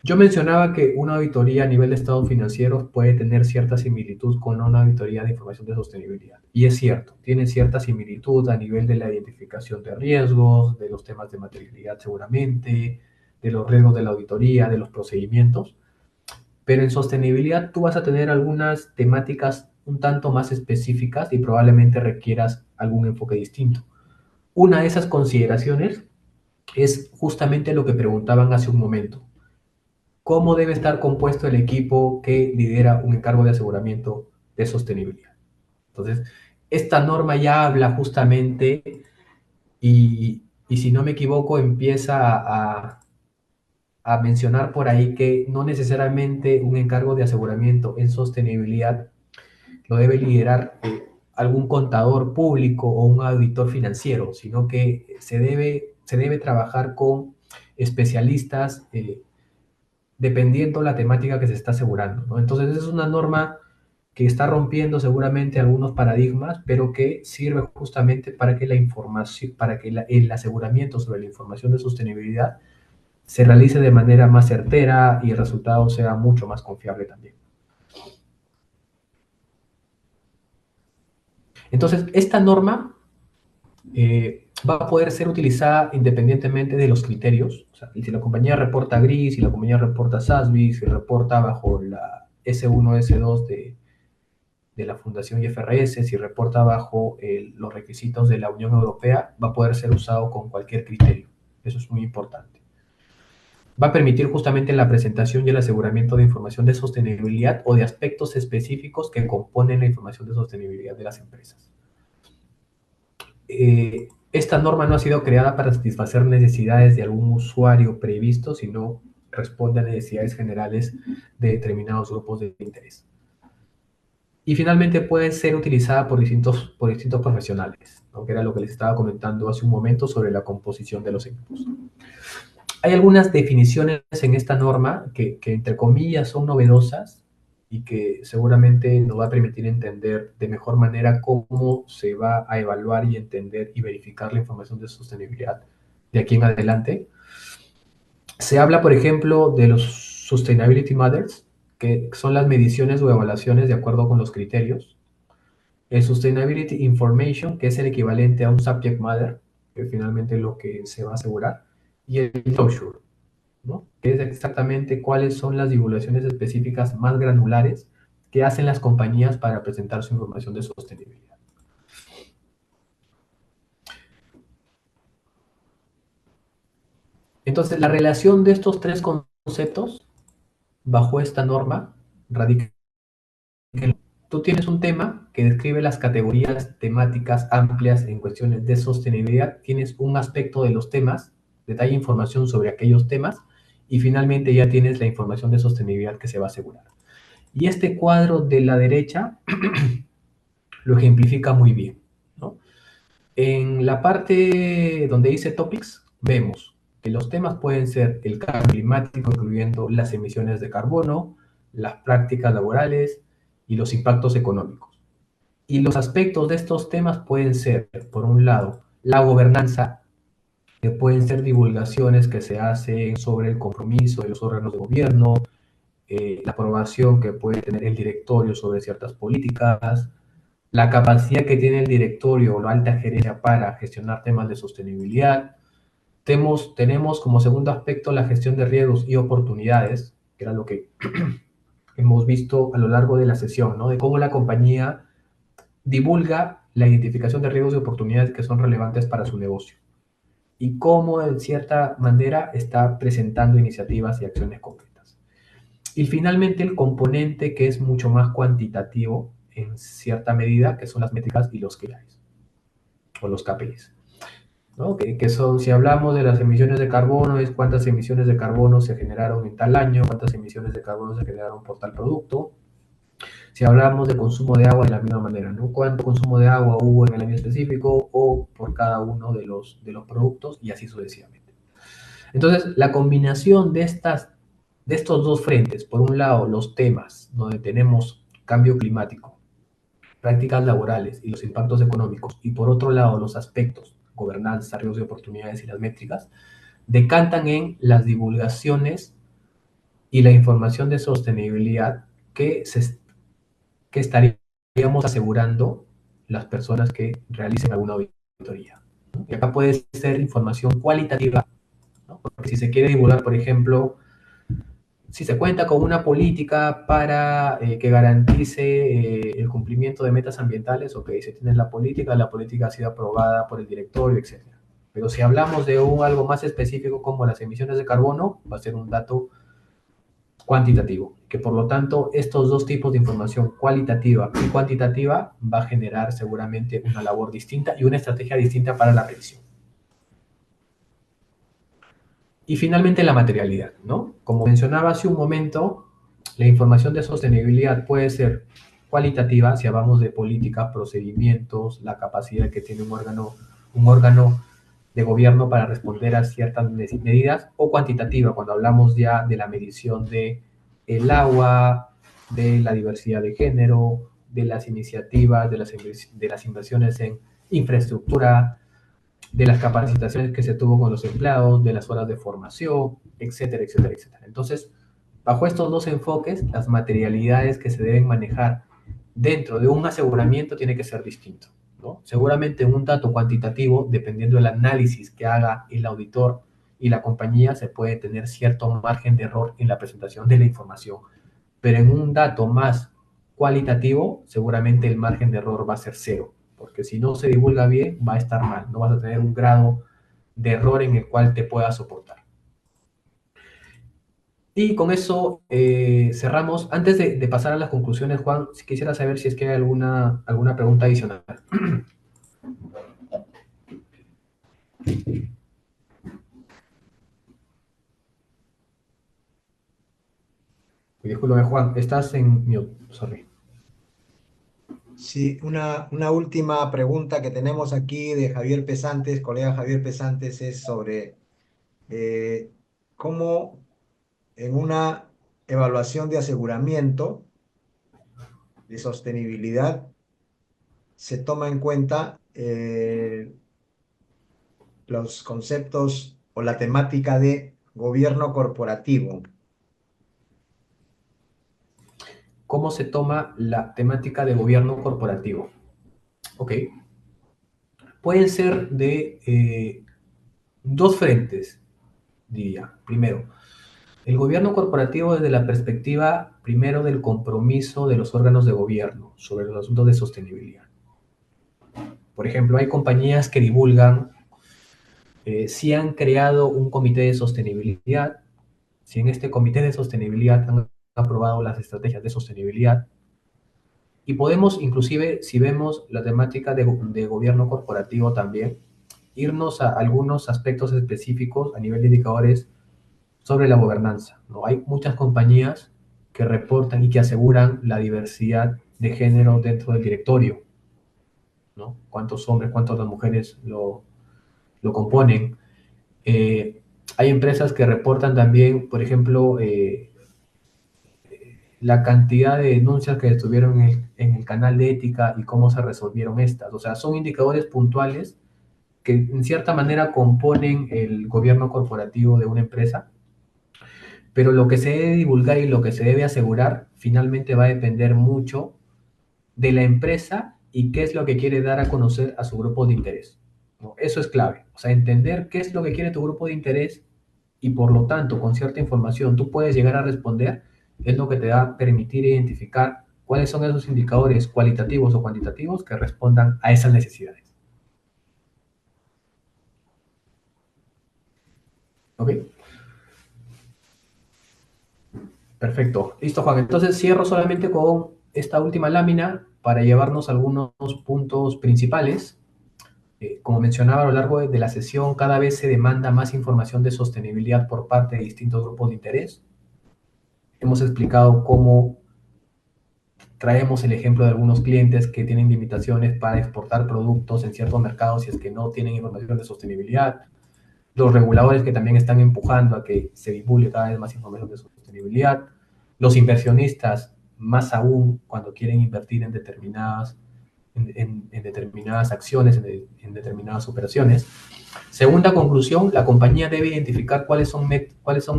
Yo mencionaba que una auditoría a nivel de estados financieros puede tener cierta similitud con una auditoría de información de sostenibilidad. Y es cierto, tiene cierta similitud a nivel de la identificación de riesgos, de los temas de materialidad seguramente, de los riesgos de la auditoría, de los procedimientos. Pero en sostenibilidad tú vas a tener algunas temáticas un tanto más específicas y probablemente requieras algún enfoque distinto. Una de esas consideraciones es justamente lo que preguntaban hace un momento. ¿Cómo debe estar compuesto el equipo que lidera un encargo de aseguramiento de sostenibilidad? Entonces, esta norma ya habla justamente y si no me equivoco, empieza a mencionar por ahí que no necesariamente un encargo de aseguramiento en sostenibilidad lo debe liderar algún contador público o un auditor financiero, sino que se debe trabajar con especialistas dependiendo la temática que se está asegurando, ¿no? Entonces, es una norma que está rompiendo seguramente algunos paradigmas, pero que sirve justamente para que la información, para que el aseguramiento sobre la información de sostenibilidad se realice de manera más certera y el resultado sea mucho más confiable también. Entonces, esta norma va a poder ser utilizada independientemente de los criterios. O sea, si la compañía reporta GRI, si la compañía reporta SASB, si reporta bajo la S1, S2 de la Fundación IFRS, si reporta bajo los requisitos de la Unión Europea, va a poder ser usado con cualquier criterio. Eso es muy importante. Va a permitir justamente la presentación y el aseguramiento de información de sostenibilidad o de aspectos específicos que componen la información de sostenibilidad de las empresas. Esta norma no ha sido creada para satisfacer necesidades de algún usuario previsto, sino responde a necesidades generales de determinados grupos de interés. Y finalmente puede ser utilizada por distintos profesionales, ¿no? Que era lo que les estaba comentando hace un momento sobre la composición de los equipos. Hay algunas definiciones en esta norma que entre comillas son novedosas y que seguramente nos va a permitir entender de mejor manera cómo se va a evaluar y entender y verificar la información de sostenibilidad de aquí en adelante. Se habla, por ejemplo, de los Sustainability Matters, que son las mediciones o evaluaciones de acuerdo con los criterios. El Sustainability Information, que es el equivalente a un Subject Matter, que finalmente es lo que se va a asegurar. Y el Disclosure, ¿no? Que es exactamente cuáles son las divulgaciones específicas más granulares que hacen las compañías para presentar su información de sostenibilidad. Entonces, la relación de estos tres conceptos bajo esta norma radica en que tú tienes un tema que describe las categorías temáticas amplias en cuestiones de sostenibilidad, tienes un aspecto de los temas, detalla información sobre aquellos temas, y finalmente ya tienes la información de sostenibilidad que se va a asegurar. Y este cuadro de la derecha lo ejemplifica muy bien, ¿no? En la parte donde dice topics, vemos que los temas pueden ser el cambio climático, incluyendo las emisiones de carbono, las prácticas laborales y los impactos económicos. Y los aspectos de estos temas pueden ser, por un lado, la gobernanza, que pueden ser divulgaciones que se hacen sobre el compromiso de los órganos de gobierno, la aprobación que puede tener el directorio sobre ciertas políticas, la capacidad que tiene el directorio o la alta gerencia para gestionar temas de sostenibilidad. Tenemos como segundo aspecto la gestión de riesgos y oportunidades, que era lo que hemos visto a lo largo de la sesión, ¿no? De cómo la compañía divulga la identificación de riesgos y oportunidades que son relevantes para su negocio y cómo, en cierta manera, está presentando iniciativas y acciones concretas. Y finalmente, el componente que es mucho más cuantitativo en cierta medida, que son las métricas y los KPIs, o los KPIs. ¿No? Que son, si hablamos de las emisiones de carbono, es cuántas emisiones de carbono se generaron en tal año, cuántas emisiones de carbono se generaron por tal producto. Si hablamos de consumo de agua, de la misma manera, ¿no? Cuánto consumo de agua hubo en el año específico o por cada uno de los productos y así sucesivamente. Entonces, la combinación de estos dos frentes, por un lado los temas donde tenemos cambio climático, prácticas laborales y los impactos económicos, y por otro lado los aspectos, gobernanza, riesgos y oportunidades y las métricas, decantan en las divulgaciones y la información de sostenibilidad que estaríamos asegurando las personas que realicen alguna auditoría. Y acá puede ser información cualitativa, ¿no? Porque si se quiere divulgar, por ejemplo, si se cuenta con una política para que garantice el cumplimiento de metas ambientales, ok, se tiene la política ha sido aprobada por el directorio, etc. Pero si hablamos de algo más específico como las emisiones de carbono, va a ser un dato cuantitativo, que por lo tanto estos dos tipos de información cualitativa y cuantitativa va a generar seguramente una labor distinta y una estrategia distinta para la revisión. Y finalmente la materialidad, ¿no? Como mencionaba hace un momento, la información de sostenibilidad puede ser cualitativa si hablamos de políticas, procedimientos, la capacidad que tiene un órgano de gobierno para responder a ciertas medidas, o cuantitativa cuando hablamos ya de la medición de el agua, de la diversidad de género, de las iniciativas, de las inversiones en infraestructura, de las capacitaciones que se tuvo con los empleados, de las horas de formación, etcétera, etcétera, etcétera. Entonces, bajo estos dos enfoques, las materialidades que se deben manejar dentro de un aseguramiento tiene que ser distinto, ¿no? Seguramente un dato cuantitativo, dependiendo del análisis que haga el auditor y la compañía, se puede tener cierto margen de error en la presentación de la información, pero en un dato más cualitativo, seguramente el margen de error va a ser cero, porque si no se divulga bien, va a estar mal, no vas a tener un grado de error en el cual te pueda soportar. Y con eso cerramos. Antes de pasar a las conclusiones, Juan, si quisiera saber si es que hay alguna pregunta adicional. Disculpe, Juan, estás en mute, sorry. Sí, una última pregunta que tenemos aquí de Javier Pesantes, colega Javier Pesantes, es sobre cómo en una evaluación de aseguramiento de sostenibilidad se toma en cuenta los conceptos o la temática de gobierno corporativo. ¿Cómo se toma la temática de gobierno corporativo? Ok. Pueden ser de dos frentes, diría. Primero, el gobierno corporativo desde la perspectiva, primero, del compromiso de los órganos de gobierno sobre los asuntos de sostenibilidad. Por ejemplo, hay compañías que divulgan si han creado un comité de sostenibilidad, si en este comité de sostenibilidad han aprobado las estrategias de sostenibilidad, y podemos, inclusive, si vemos la temática de gobierno corporativo también, irnos a algunos aspectos específicos a nivel de indicadores sobre la gobernanza, ¿no? Hay muchas compañías que reportan y que aseguran la diversidad de género dentro del directorio, ¿no? Cuántos hombres, cuántas mujeres lo componen. Hay empresas que reportan también, por ejemplo, la cantidad de denuncias que estuvieron en el canal de ética y cómo se resolvieron estas. O sea, son indicadores puntuales que en cierta manera componen el gobierno corporativo de una empresa, pero lo que se debe divulgar y lo que se debe asegurar finalmente va a depender mucho de la empresa y qué es lo que quiere dar a conocer a su grupo de interés, ¿no? Eso es clave, o sea, entender qué es lo que quiere tu grupo de interés y por lo tanto con cierta información tú puedes llegar a responder, es lo que te va a permitir identificar cuáles son esos indicadores cualitativos o cuantitativos que respondan a esas necesidades. ¿Ok? Perfecto. Listo, Juan. Entonces cierro solamente con esta última lámina para llevarnos algunos puntos principales. Como mencionaba a lo largo de la sesión, cada vez se demanda más información de sostenibilidad por parte de distintos grupos de interés. Hemos explicado cómo traemos el ejemplo de algunos clientes que tienen limitaciones para exportar productos en ciertos mercados si es que no tienen información de sostenibilidad. Los reguladores que también están empujando a que se divulgue cada vez más información de sostenibilidad. Los inversionistas, más aún cuando quieren invertir en determinadas acciones, en determinadas operaciones. Segunda conclusión, la compañía debe identificar cuáles son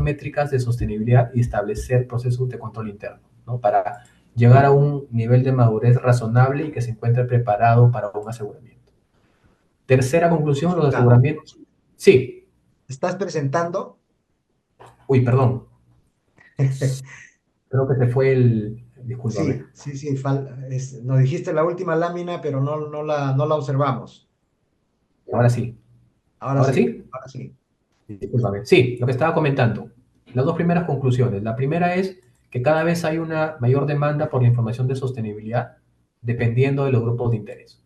métricas de sostenibilidad y establecer procesos de control interno, ¿no? Para llegar a un nivel de madurez razonable y que se encuentre preparado para un aseguramiento. Tercera conclusión, los aseguramientos. Sí. ¿Estás presentando? Uy, perdón. Creo que se fue el... Discúlpame. Sí, nos dijiste la última lámina, pero no la observamos. Ahora sí. Ahora ¿Ahora sí, sí? ahora sí. Discúlpame. Sí, lo que estaba comentando. Las dos primeras conclusiones. La primera es que cada vez hay una mayor demanda por la información de sostenibilidad dependiendo de los grupos de interés.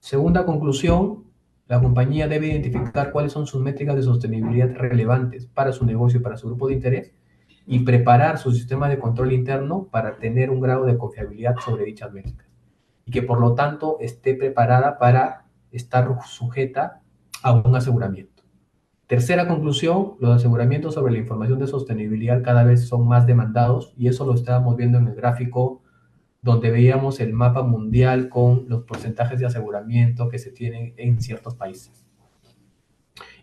Segunda conclusión, la compañía debe identificar cuáles son sus métricas de sostenibilidad relevantes para su negocio y para su grupo de interés y preparar su sistema de control interno para tener un grado de confiabilidad sobre dichas métricas y que por lo tanto esté preparada para estar sujeta a un aseguramiento. Tercera conclusión, los aseguramientos sobre la información de sostenibilidad cada vez son más demandados y eso lo estábamos viendo en el gráfico donde veíamos el mapa mundial con los porcentajes de aseguramiento que se tienen en ciertos países.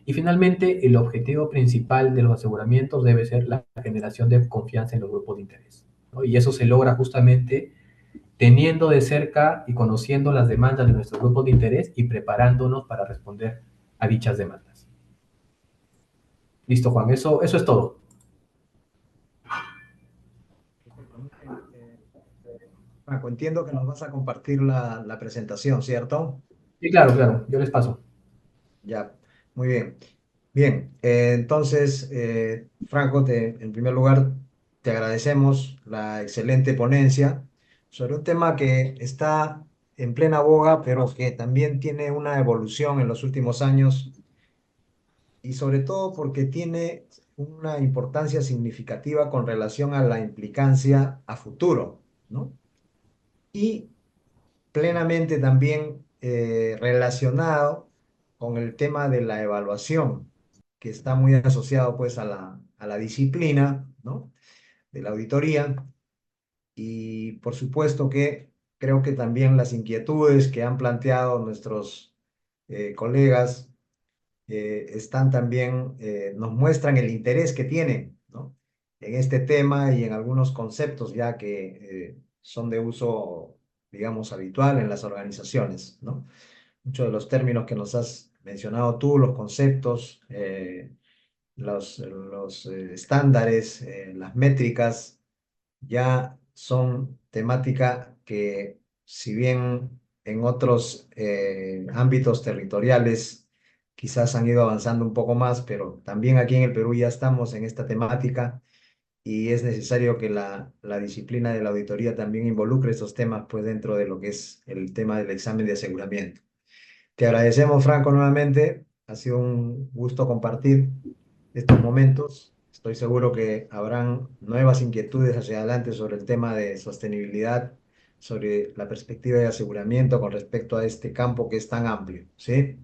Y finalmente, el objetivo principal de los aseguramientos debe ser la generación de confianza en los grupos de interés, ¿no? Y eso se logra justamente teniendo de cerca y conociendo las demandas de nuestros grupos de interés y preparándonos para responder a dichas demandas. Listo, Juan, eso es todo. Franco, entiendo que nos vas a compartir la presentación, ¿cierto? Sí, claro, yo les paso. Ya, muy bien. Bien, entonces, Franco, en primer lugar, te agradecemos la excelente ponencia sobre un tema que está en plena boga, pero que también tiene una evolución en los últimos años y sobre todo porque tiene una importancia significativa con relación a la implicancia a futuro, ¿no? Y plenamente también relacionado con el tema de la evaluación, que está muy asociado pues a la disciplina, ¿no? De la auditoría. Y por supuesto que creo que también las inquietudes que han planteado nuestros colegas están también, nos muestran el interés que tienen, ¿no? En este tema y en algunos conceptos ya que son de uso, digamos, habitual en las organizaciones, ¿no? Muchos de los términos que nos has mencionado tú, los conceptos, los estándares, las métricas, ya son temática que, si bien en otros ámbitos territoriales quizás han ido avanzando un poco más, pero también aquí en el Perú ya estamos en esta temática y es necesario que la disciplina de la auditoría también involucre estos temas pues dentro de lo que es el tema del examen de aseguramiento. Te agradecemos, Franco, nuevamente. Ha sido un gusto compartir estos momentos. Estoy seguro que habrán nuevas inquietudes hacia adelante sobre el tema de sostenibilidad, sobre la perspectiva de aseguramiento con respecto a este campo que es tan amplio, ¿sí?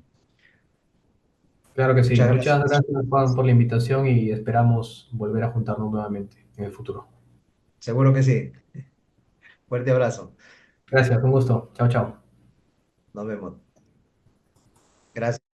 Claro que sí. Muchas Muchas gracias. gracias, Juan, por la invitación y esperamos volver a juntarnos nuevamente en el futuro. Seguro que sí. Fuerte abrazo. Gracias, un gusto. Chao, chao. Nos vemos. Gracias.